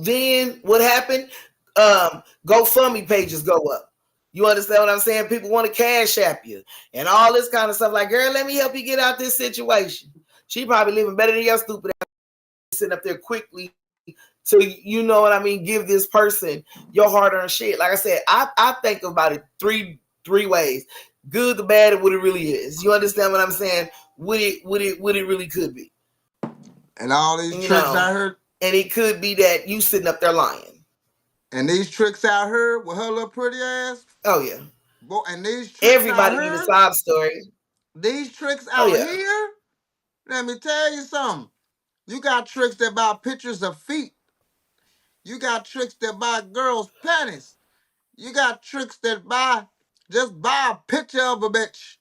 Speaker 8: then what happened? GoFundMe pages go up. You understand what I'm saying? People want to cash app you and all this kind of stuff. Like, girl, let me help you get out this situation. She probably living better than your stupid ass sitting up there quickly to, give this person your hard-earned shit. Like I said, I think about it three ways. Good, the bad, and what it really is. You understand what I'm saying? What it really could be.
Speaker 1: And all these tricks I heard.
Speaker 8: And it could be that you sitting up there lying.
Speaker 1: And these tricks I heard with her little pretty ass.
Speaker 8: Oh, yeah.
Speaker 1: Boy, and these tricks
Speaker 8: everybody need a sob story.
Speaker 1: These tricks out here, let me tell you something. You got tricks that buy pictures of feet. You got tricks that buy girls' panties. You got tricks that just buy a picture of a bitch.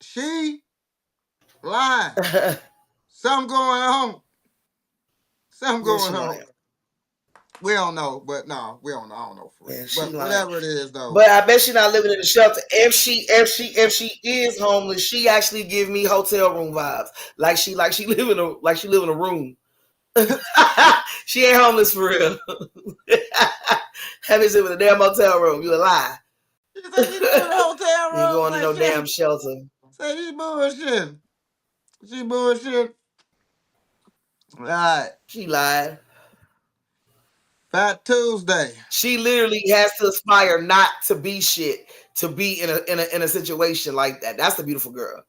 Speaker 1: She lying. Something going on. Something going on. We don't know, but no, we don't know. I don't know for real. But whatever it is, though.
Speaker 8: But I bet she's not living in a shelter. If she is homeless, she actually give me hotel room vibes. Like she live in a room. She ain't homeless for real. Have you living in a damn hotel room? You a lie.
Speaker 1: You think you live in a hotel room?
Speaker 8: You going to no damn shelter.
Speaker 1: Say she bullshit. She bullshit. All right.
Speaker 8: She lied.
Speaker 1: Phat Tuesdae.
Speaker 8: She literally has to aspire not to be shit to be in a situation like that. That's the beautiful girl.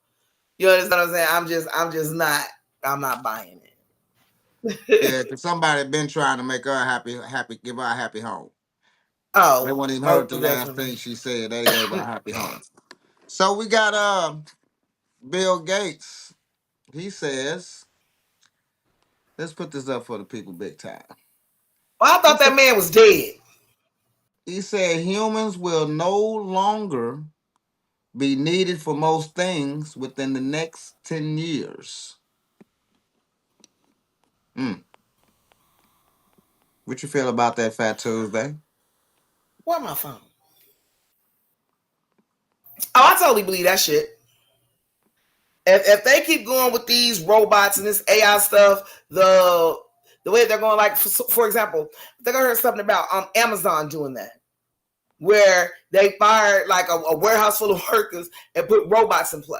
Speaker 8: You understand what I'm saying? I'm not buying
Speaker 1: it. Yeah, because somebody been trying to make her happy, give her a happy home.
Speaker 8: Oh,
Speaker 1: they won't even heard the last thing she said. They gave her a happy home. So we got Bill Gates. He says, let's put this up for the people big time.
Speaker 8: Well, I thought that man was dead.
Speaker 1: He said humans will no longer be needed for most things within the next 10 years. Mm. What you feel about that, Phat Tuesdae?
Speaker 2: Where my phone? Oh, I totally believe that shit. If they keep going with these robots and this AI stuff, the way they're going, like for example, they're gonna hear something about Amazon doing that, where they fired like a warehouse full of workers and put robots in play.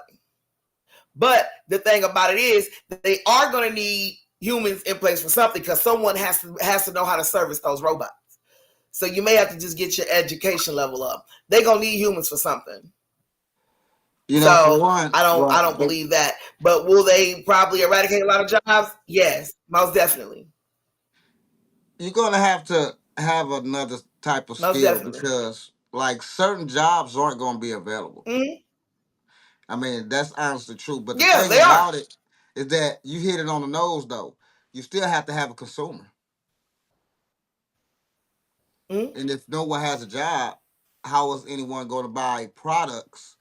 Speaker 2: But the thing about it is that they are going to need humans in place for something, because someone has to know how to service those robots. So you may have to just get your education level up. They're gonna need humans for something.
Speaker 1: You know, for
Speaker 2: So
Speaker 1: one,
Speaker 2: I don't believe that. But will they probably eradicate a lot of jobs? Yes, most definitely.
Speaker 1: you're gonna have to have another type of
Speaker 2: Most
Speaker 1: skill
Speaker 2: definitely.
Speaker 1: because, like, certain jobs aren't gonna be available.
Speaker 2: Mm-hmm.
Speaker 1: I mean, that's honestly true. But the
Speaker 2: Yeah,
Speaker 1: thing
Speaker 2: they are.
Speaker 1: about it is that you hit it on the nose, though. You still have to have a consumer,
Speaker 2: Mm-hmm.
Speaker 1: and if no one has a job, how is anyone going to buy products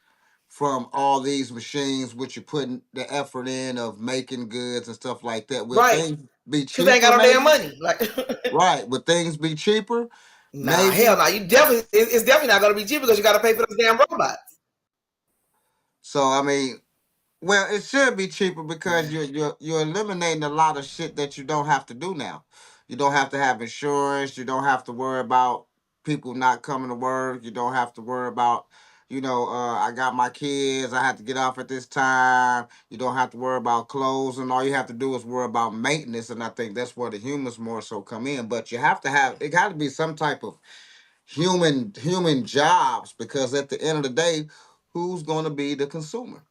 Speaker 1: from all these machines, which you're putting the effort in of making goods and stuff like that? Will
Speaker 2: Right.
Speaker 1: things be
Speaker 2: Because they ain't
Speaker 1: cheaper,
Speaker 2: got no damn
Speaker 1: maybe?
Speaker 2: money. Like
Speaker 1: Right. Would things be cheaper?
Speaker 2: nah, hell
Speaker 1: Maybe.
Speaker 2: no. Nah. You definitely it's definitely not gonna be cheap because you gotta pay for those damn robots.
Speaker 1: So I mean, well, it should be cheaper because
Speaker 2: Yeah.
Speaker 1: you're eliminating a lot of shit that you don't have to do now. You don't have to have insurance. You don't have to worry about people not coming to work. You don't have to worry about, I got my kids. I have to get off at this time. You don't have to worry about clothes, and all you have to do is worry about maintenance. And I think that's where the humans more so come in. But you have to have it. Got to be some type of human jobs, because at the end of the day, who's going to be the consumer?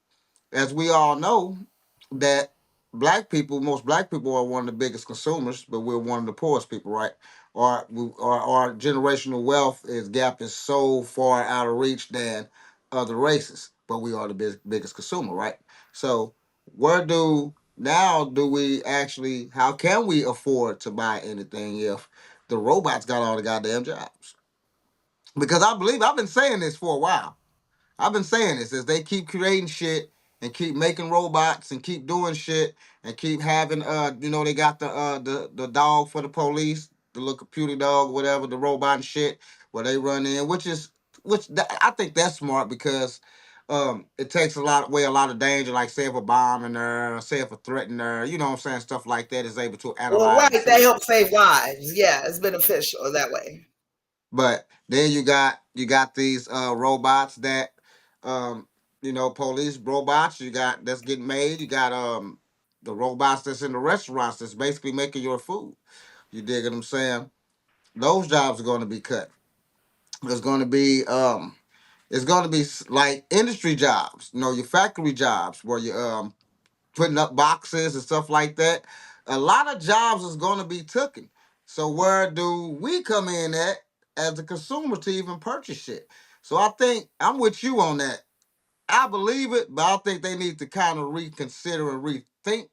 Speaker 1: As we all know, that most black people are one of the biggest consumers, but we're one of the poorest people, right? Our generational wealth gap is so far out of reach than other races, but we are the biggest consumer, right? So where do we actually, how can we afford to buy anything if the robots got all the goddamn jobs? Because I've been saying this for a while. I've been saying this as they keep creating shit and keep making robots and keep doing shit and keep having they got the dog for the police, the little computer dog, whatever, the robot and shit, where they run in, I think that's smart because it takes a lot of danger, like say if a bomb in there, say if a threat in there, you know what I'm saying, stuff like that is able to
Speaker 2: Well,
Speaker 1: analyze and
Speaker 2: right, they
Speaker 1: see.
Speaker 2: help save lives. Yeah, it's beneficial that way.
Speaker 1: But then you got these robots that police robots you got that's getting made. You got the robots that's in the restaurants that's basically making your food. You dig what I'm saying? Those jobs are going to be cut. There's going to be like industry jobs, your factory jobs where you putting up boxes and stuff like that. A lot of jobs is going to be taken. So where do we come in at as a consumer to even purchase shit? So I think I'm with you on that. I believe it, but I think they need to kind of reconsider and rethink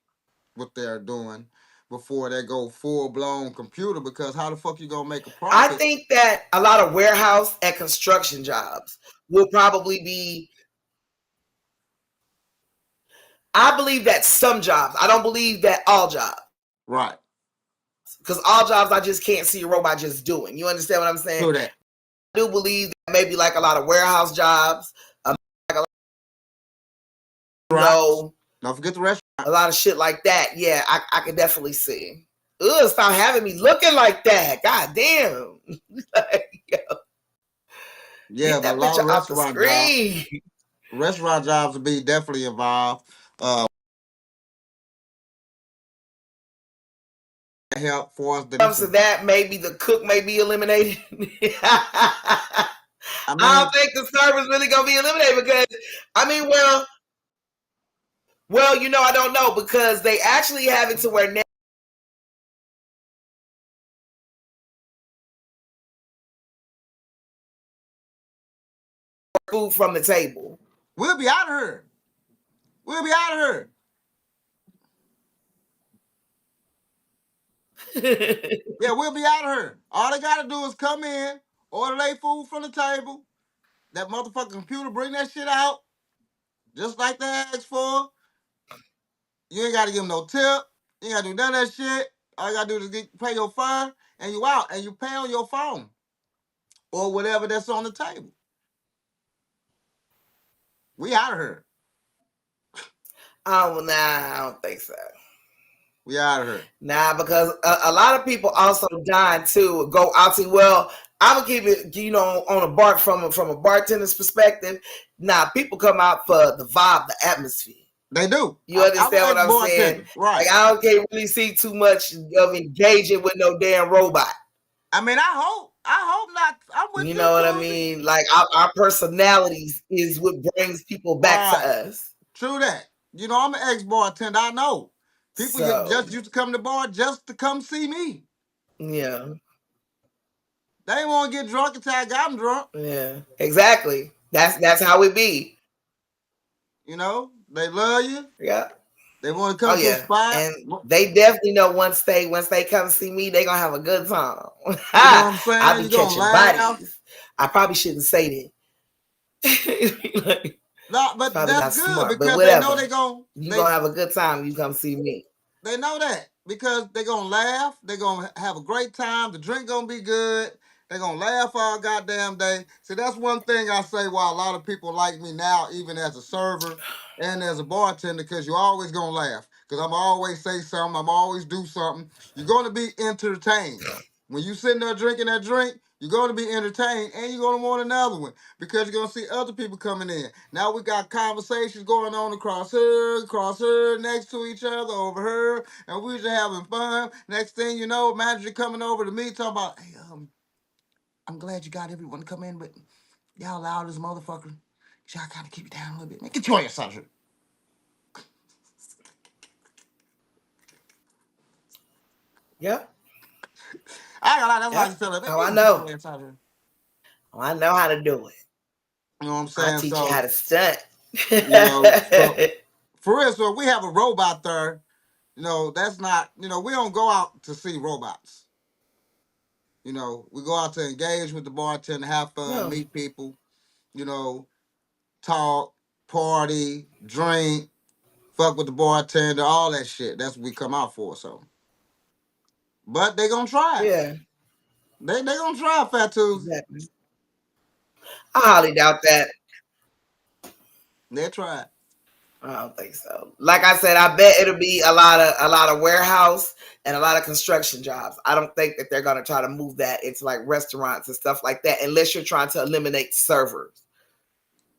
Speaker 1: what they're doing before they go full blown computer. Because how the fuck you gonna make a
Speaker 2: I
Speaker 1: profit?
Speaker 2: think that a lot of warehouse and construction jobs will probably be. I believe that some jobs. I don't believe that all jobs.
Speaker 1: Right.
Speaker 2: Because all jobs I just can't see a robot just doing. You understand what I'm saying?
Speaker 1: Do that.
Speaker 2: I do believe that maybe like a lot of warehouse jobs, like
Speaker 1: Right. Don't forget the restaurant.
Speaker 2: a lot of shit like that. Yeah, I can definitely see. Ugh, stop having me looking like that. God damn. Like, yo,
Speaker 1: Yeah,
Speaker 2: get
Speaker 1: but a
Speaker 2: that
Speaker 1: lot
Speaker 2: picture
Speaker 1: of
Speaker 2: off the screen.
Speaker 1: restaurant jobs will be definitely involved. Help for us
Speaker 2: Comes to
Speaker 1: to.
Speaker 2: that, maybe the cook may be eliminated. I
Speaker 1: I
Speaker 2: don't
Speaker 1: mean,
Speaker 2: think the server's really gonna be eliminated because I mean, well, I don't know because they actually have it to where now food from the table.
Speaker 1: we'll be out of here. We'll be out of here. Yeah, we'll be out of here. All they gotta do is come in, order their food from the table. That motherfucking computer bring that shit out, just like they asked for. You ain't gotta give them no tip. You ain't gotta do none of that shit. All you gotta do is pay your fine and you out, and you pay on your phone or whatever that's on the table. We out of here.
Speaker 2: Oh, nah, I don't think so.
Speaker 1: We out of here.
Speaker 2: Nah, because a lot of people also dying too. Go out to well. I'm gonna keep it, on a bar from a bartender's perspective. Nah, people come out for the vibe, the atmosphere.
Speaker 1: They do.
Speaker 2: You
Speaker 1: I'm
Speaker 2: understand
Speaker 1: an
Speaker 2: what I'm saying?
Speaker 1: ex-bartender, right?
Speaker 2: Like I can't really see too much of engaging with no damn robot.
Speaker 1: I mean, I hope not. I'm with
Speaker 2: You
Speaker 1: you,
Speaker 2: know what I
Speaker 1: Tuesday.
Speaker 2: mean? Like our personalities is what brings people back to
Speaker 1: Right.
Speaker 2: us.
Speaker 1: True that. I'm an ex-bartender. I know. People
Speaker 2: So
Speaker 1: just used to come to the bar just to come see me.
Speaker 2: yeah,
Speaker 1: They ain't want to get drunk until I got them drunk.
Speaker 2: yeah, exactly. That's how it be.
Speaker 1: They love you.
Speaker 2: Yeah.
Speaker 1: They want to
Speaker 2: Oh
Speaker 1: come to a
Speaker 2: yeah,
Speaker 1: spot.
Speaker 2: and they definitely know once they come see me, they gonna have a good time.
Speaker 1: You know what I'm
Speaker 2: I
Speaker 1: saying?
Speaker 2: be
Speaker 1: You're going to
Speaker 2: catching
Speaker 1: laugh.
Speaker 2: bodies. I probably shouldn't say that. Like,
Speaker 1: No,
Speaker 2: it's
Speaker 1: but
Speaker 2: probably
Speaker 1: that's
Speaker 2: not
Speaker 1: good
Speaker 2: smart, but
Speaker 1: because they know
Speaker 2: whatever. You gonna have a good time when you come see me.
Speaker 1: they know that because they're gonna laugh, they're gonna have a great time, the drink gonna be good, they're gonna laugh all goddamn day. See, that's one thing I say why a lot of people like me now, even as a server and as a bartender, because you're always gonna laugh. Because I'm always say something, I'm always do something. You're gonna be entertained. When you sitting there drinking that drink, you're gonna be entertained and you're gonna want another one because you're gonna see other people coming in. Now we got conversations going on across her, next to each other, over her, and we just having fun. Next thing you know, manager coming over to me talking about, hey, I'm glad you got everyone to come in, but y'all loud as a motherfucker. Y'all gotta keep it down a little bit. Man, get your ass out of here.
Speaker 2: Yep,
Speaker 1: I ain't gonna lie, that's why I
Speaker 2: yep.
Speaker 1: just tell her, man,
Speaker 2: Oh, I
Speaker 1: get
Speaker 2: know.
Speaker 1: your ass out of here.
Speaker 2: Oh, I know how to do it.
Speaker 1: You know what I'm
Speaker 2: I'll
Speaker 1: saying?
Speaker 2: teach you how
Speaker 1: So,
Speaker 2: to stunt.
Speaker 1: so for real, so if we have a robot there, that's not, we don't go out to see robots. We go out to engage with the bartender, have fun,
Speaker 2: No,
Speaker 1: meet people, you know, talk, party, drink, fuck with the bartender, all that shit. That's what we come out for. So, but they gonna try it.
Speaker 2: yeah,
Speaker 1: They gonna try Phat Tuesdae.
Speaker 2: exactly. I highly doubt that.
Speaker 1: They try it.
Speaker 2: I don't think so. Like I said, I bet it'll be a lot of warehouse and a lot of construction jobs. I don't think that they're gonna try to move that into like restaurants and stuff like that, unless you're trying to eliminate servers.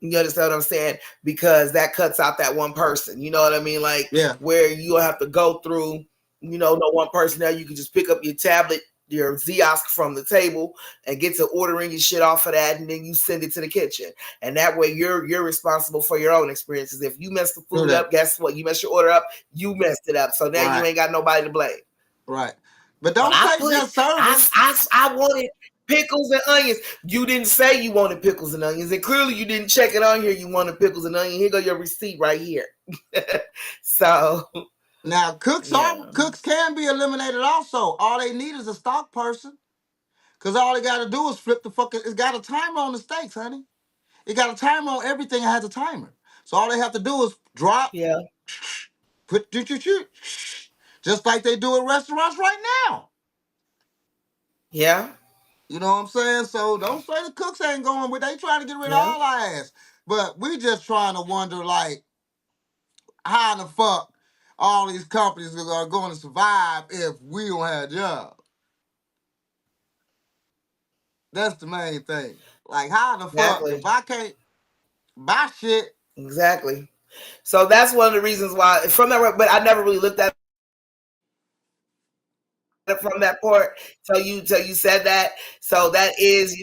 Speaker 2: You understand what I'm saying? Because that cuts out that one person. You know what I mean? Like
Speaker 1: Yeah,
Speaker 2: where you'll have to go through, no one person there. You can just pick up your tablet, your Ziosk from the table and get to ordering your shit off of that, and then you send it to the kitchen. And that way you're responsible for your own experiences. If you mess the
Speaker 1: do
Speaker 2: food
Speaker 1: that.
Speaker 2: up, guess what? You mess your order up, you messed it up. So now you
Speaker 1: Right,
Speaker 2: ain't got nobody to blame.
Speaker 1: right. But
Speaker 2: But
Speaker 1: don't
Speaker 2: I
Speaker 1: take
Speaker 2: put
Speaker 1: just servers.
Speaker 2: I wanted pickles and onions. You didn't say you wanted pickles and onions, and clearly you didn't check it on here. You wanted pickles and onions. Here go your receipt right here. So
Speaker 1: Now
Speaker 2: yeah,
Speaker 1: cooks can be eliminated also. All they need is a stock person. Cause all they gotta do is flip the fucking. It's got a timer on the steaks, honey. It got a timer on everything. It has a timer. So all they have to do is drop,
Speaker 2: yeah,
Speaker 1: put, just like they do at restaurants right now.
Speaker 2: yeah,
Speaker 1: You know what I'm saying? So don't say the cooks ain't going, but they trying to get rid of
Speaker 2: yeah.
Speaker 1: all our ass. But we just trying to wonder, like, how the fuck all these companies are going to survive if we don't have jobs. That's the main thing. Like, how the fuck if
Speaker 2: Exactly,
Speaker 1: I can't buy shit?
Speaker 2: exactly. So that's one of the reasons why from that. But I never really looked at it from that part till you said that. So that is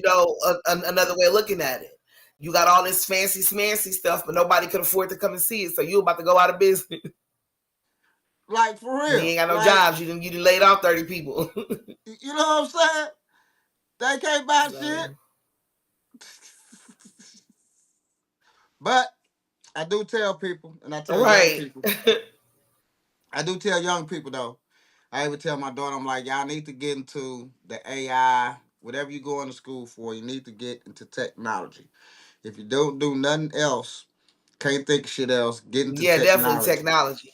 Speaker 2: another way of looking at it. You got all this fancy smancy stuff, but nobody could afford to come and see it. So you about to go out of business.
Speaker 1: Like, for
Speaker 2: You
Speaker 1: real.
Speaker 2: ain't got no
Speaker 1: Like,
Speaker 2: jobs. You done laid off 30 people.
Speaker 1: you know what I'm saying? They can't buy shit.
Speaker 2: So,
Speaker 1: But I do tell people, and I tell young
Speaker 2: right.
Speaker 1: people, I do tell young people though. I even tell my daughter, I'm like, y'all need to get into the AI, whatever you're going to school for, you need to get into technology. If you don't do nothing else, Can't think of shit else. Get into
Speaker 2: Yeah, definitely
Speaker 1: technology.
Speaker 2: technology.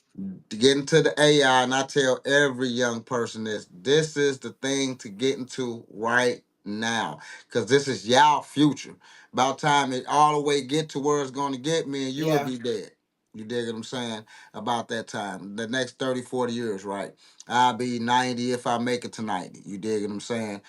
Speaker 1: To get into the AI, and I tell every young person this is the thing to get into right now, because this is y'all future. About time it all the way get to where it's going to get, me and you will
Speaker 2: Yeah.
Speaker 1: be dead. You dig what I'm saying? About that time, the next 30, 40 years, right? I'll be 90 if I make it to 90. You dig what I'm saying?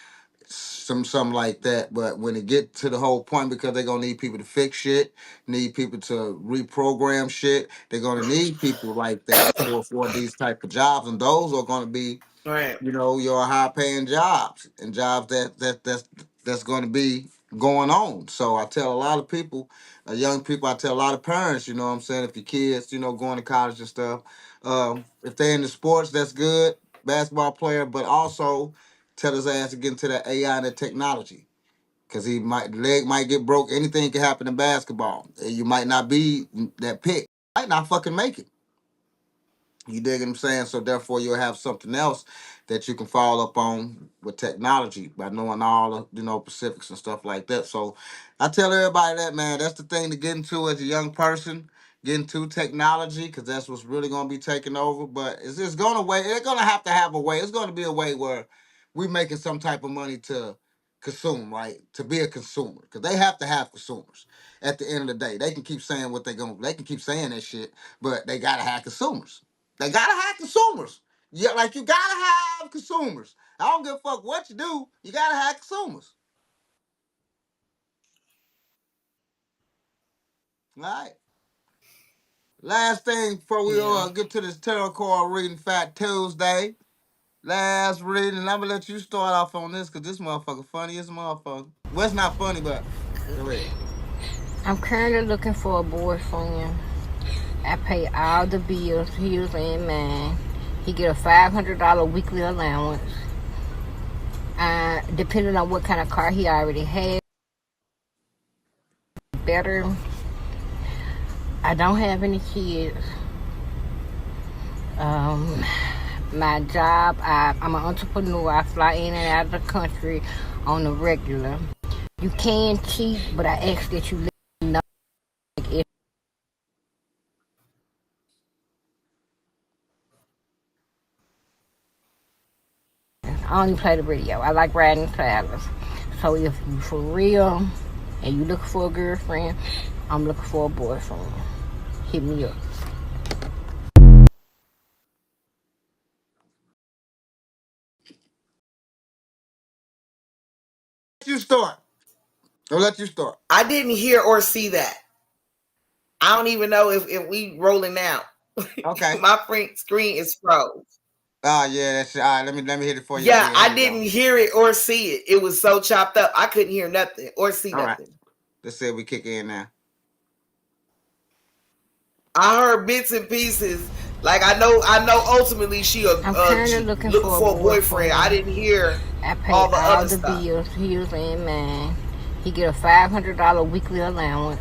Speaker 1: Something like that. But when it get to the whole point, because they're gonna need people to fix shit, need people to reprogram shit, they're gonna need people like that for these type of jobs, and those are gonna be,
Speaker 2: Right.
Speaker 1: your high paying jobs, and jobs that's going to be going on. So I tell a lot of people, young people, I tell a lot of parents, what I'm saying, if your kids, going to college and stuff, if they're into sports, that's good, basketball player, but also tell his ass to get into that AI and the technology. Cause leg might get broke. Anything can happen in basketball. You might not be that pick. Might not fucking make it. You dig what I'm saying? So therefore, you'll have something else that you can follow up on with technology by knowing all the Pacifics and stuff like that. So I tell everybody that, man, that's the thing to get into as a young person. Get into technology, because that's what's really gonna be taking over. But it's gonna way. They're gonna have a way. It's gonna be a way where we making some type of money to consume, right? To be a consumer, because they have to have consumers. At the end of the day, they can keep saying what they can keep saying that shit, but they gotta have consumers. They gotta have consumers. Yeah, like you gotta have consumers. I don't give a fuck what you do. You gotta have consumers. All right. Last thing before we
Speaker 2: Yeah.
Speaker 1: get to this tarot card reading, Phat Tuesday. Last reading, and I'm gonna let you start off on this because this motherfucker funny as a motherfucker. Well, it's not funny, but go ahead.
Speaker 11: I'm currently looking for a boyfriend. I pay all the bills, his and mine. He get a $500 weekly allowance. Depending on what kind of car he already has, better. I don't have any kids. My job, I'm an entrepreneur. I fly in and out of the country on the regular. You can cheat, but I ask that you let me know if I only play the radio. I like riding trailers. So if you for real and you looking for a girlfriend, I'm looking for a boyfriend. Hit me up.
Speaker 1: You start. I'll let you start.
Speaker 2: I didn't hear or see that. I don't even know if we rolling now.
Speaker 1: Okay.
Speaker 2: My screen is froze.
Speaker 1: Yeah, that's all right. Let me hit it for you
Speaker 2: Yeah,
Speaker 1: again. Here
Speaker 2: I
Speaker 1: we go.
Speaker 2: didn't hear it or see it. It was so chopped up. I couldn't hear nothing or see
Speaker 1: All right.
Speaker 2: nothing.
Speaker 1: Let's see if we kick in now.
Speaker 2: I heard bits and pieces. Like I know ultimately she
Speaker 11: I'm currently looking
Speaker 2: looking
Speaker 11: for a
Speaker 2: for a boyfriend. I
Speaker 11: boyfriend.
Speaker 2: didn't hear
Speaker 11: I pay
Speaker 2: all the
Speaker 11: all
Speaker 2: other
Speaker 11: the
Speaker 2: stuff.
Speaker 11: bills, his and mine. He get a $500 weekly allowance.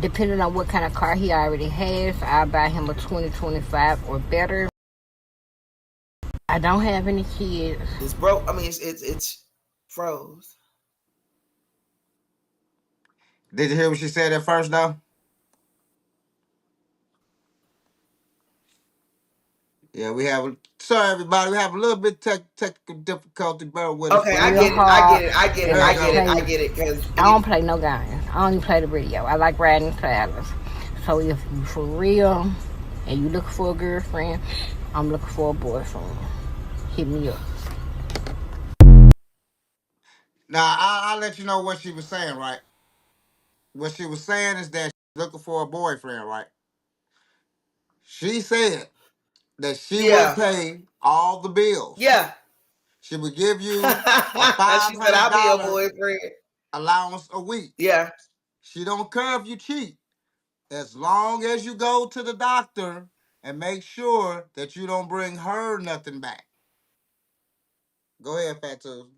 Speaker 11: Depending on what kind of car he already has, I'll buy him a 2025 or better. I don't have any kids.
Speaker 2: It's broke. I mean, it's froze.
Speaker 1: Did you hear what she said at first, though? Yeah, sorry everybody, we have a little bit technical difficulty. Bear with us,
Speaker 2: Okay,
Speaker 1: but
Speaker 2: I
Speaker 11: Real
Speaker 2: get it. I get
Speaker 11: hard.
Speaker 2: it. I get it.
Speaker 11: And
Speaker 1: there
Speaker 2: I
Speaker 1: you
Speaker 11: I
Speaker 2: get
Speaker 1: go.
Speaker 2: it.
Speaker 11: play.
Speaker 2: I get it. Because
Speaker 11: I don't play no games. I only play the radio. I like riding trailers. So if you for real and you looking for a girlfriend, I'm looking for a boyfriend. Hit me up.
Speaker 1: Now I'll let you know what she was saying, right? What she was saying is that she's looking for a boyfriend, right? She said that she will
Speaker 2: yeah,
Speaker 1: pay all the bills.
Speaker 2: yeah.
Speaker 1: She would give you a five
Speaker 2: She said,
Speaker 1: hundred
Speaker 2: "I'll be your
Speaker 1: dollar
Speaker 2: boyfriend."
Speaker 1: allowance a week.
Speaker 2: Yeah.
Speaker 1: She don't care if you cheat, as long as you go to the doctor and make sure that you don't bring her nothing back. Go ahead, Phat Tuesday.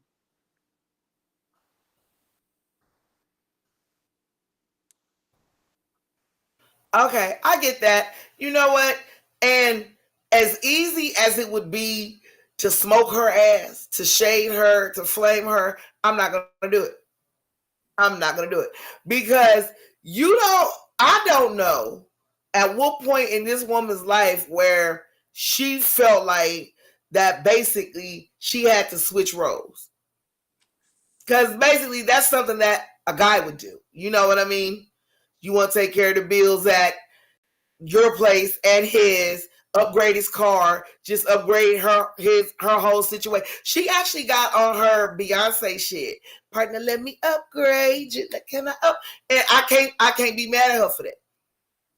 Speaker 2: Okay, I get that. You know what? And as easy as it would be to smoke her ass, to shade her, to flame her, I'm not going to do it. I'm not going to do it because I don't know at what point in this woman's life where she felt like that basically she had to switch roles. Because basically that's something that a guy would do. You know what I mean? You want to take care of the bills at your place and his, upgrade his car, just upgrade her whole situation. She actually got on her Beyonce shit. Partner, let me upgrade you. Can I up? And I can't be mad at her for that.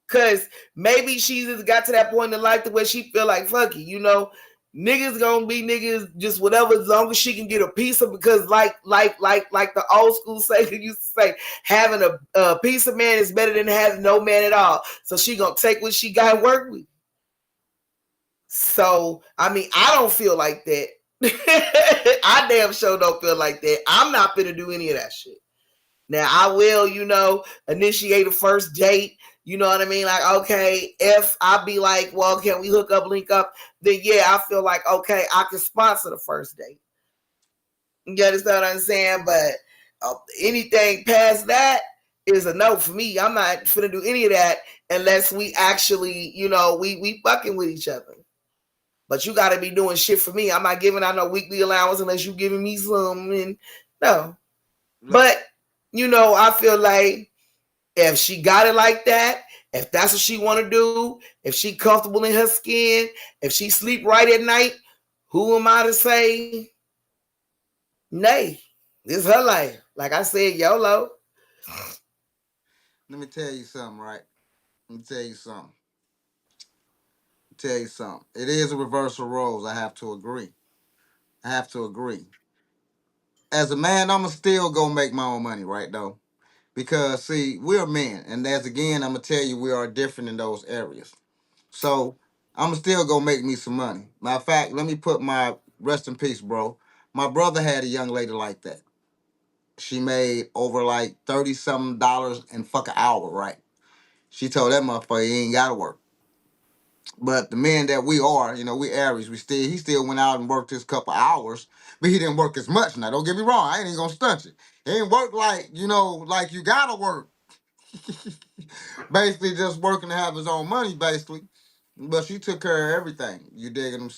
Speaker 2: Cause maybe she just got to that point in life to where she feel like fuck it, niggas gonna be niggas just whatever as long as she can get a piece of, because like the old school say used to say, having a piece of man is better than having no man at all. So she gonna take what she got and work with. So I mean, I don't feel like that. I damn sure don't feel like that. I'm not gonna do any of that shit. Now I will, initiate a first date. You know what I mean? Like, okay, if I be like, well, can we hook up, link up? Then yeah, I feel like, okay, I can sponsor the first date. You understand what I'm saying? But anything past that is a no for me. I'm not gonna do any of that unless we actually, we fucking with each other. But you got to be doing shit for me. I'm not giving out no weekly allowance unless you giving me some. And no. But, I feel like if she got it like that, if that's what she want to do, if she comfortable in her skin, if she sleep right at night, who am I to say nay? This is her life. Like I said, YOLO.
Speaker 1: Let me tell you something, right? Let me tell you something. It is a reversal of roles. I have to agree. As a man, I'm still gonna make my own money, right, though? Because, see, we're men. And as again, I'm gonna tell you, we are different in those areas. So, I'm still gonna make me some money. Matter of fact, let me put my rest in peace, bro. My brother had a young lady like that. She made over like 30 something dollars in fucking hour, right? She told that motherfucker he ain't gotta work. But the men that we are, we Aries, he still went out and worked his couple hours, but he didn't work as much. Now, don't get me wrong, I ain't even gonna stunt you. He ain't work like, like you gotta work. Basically just working to have his own money, basically. But she took care of everything. You dig what I'm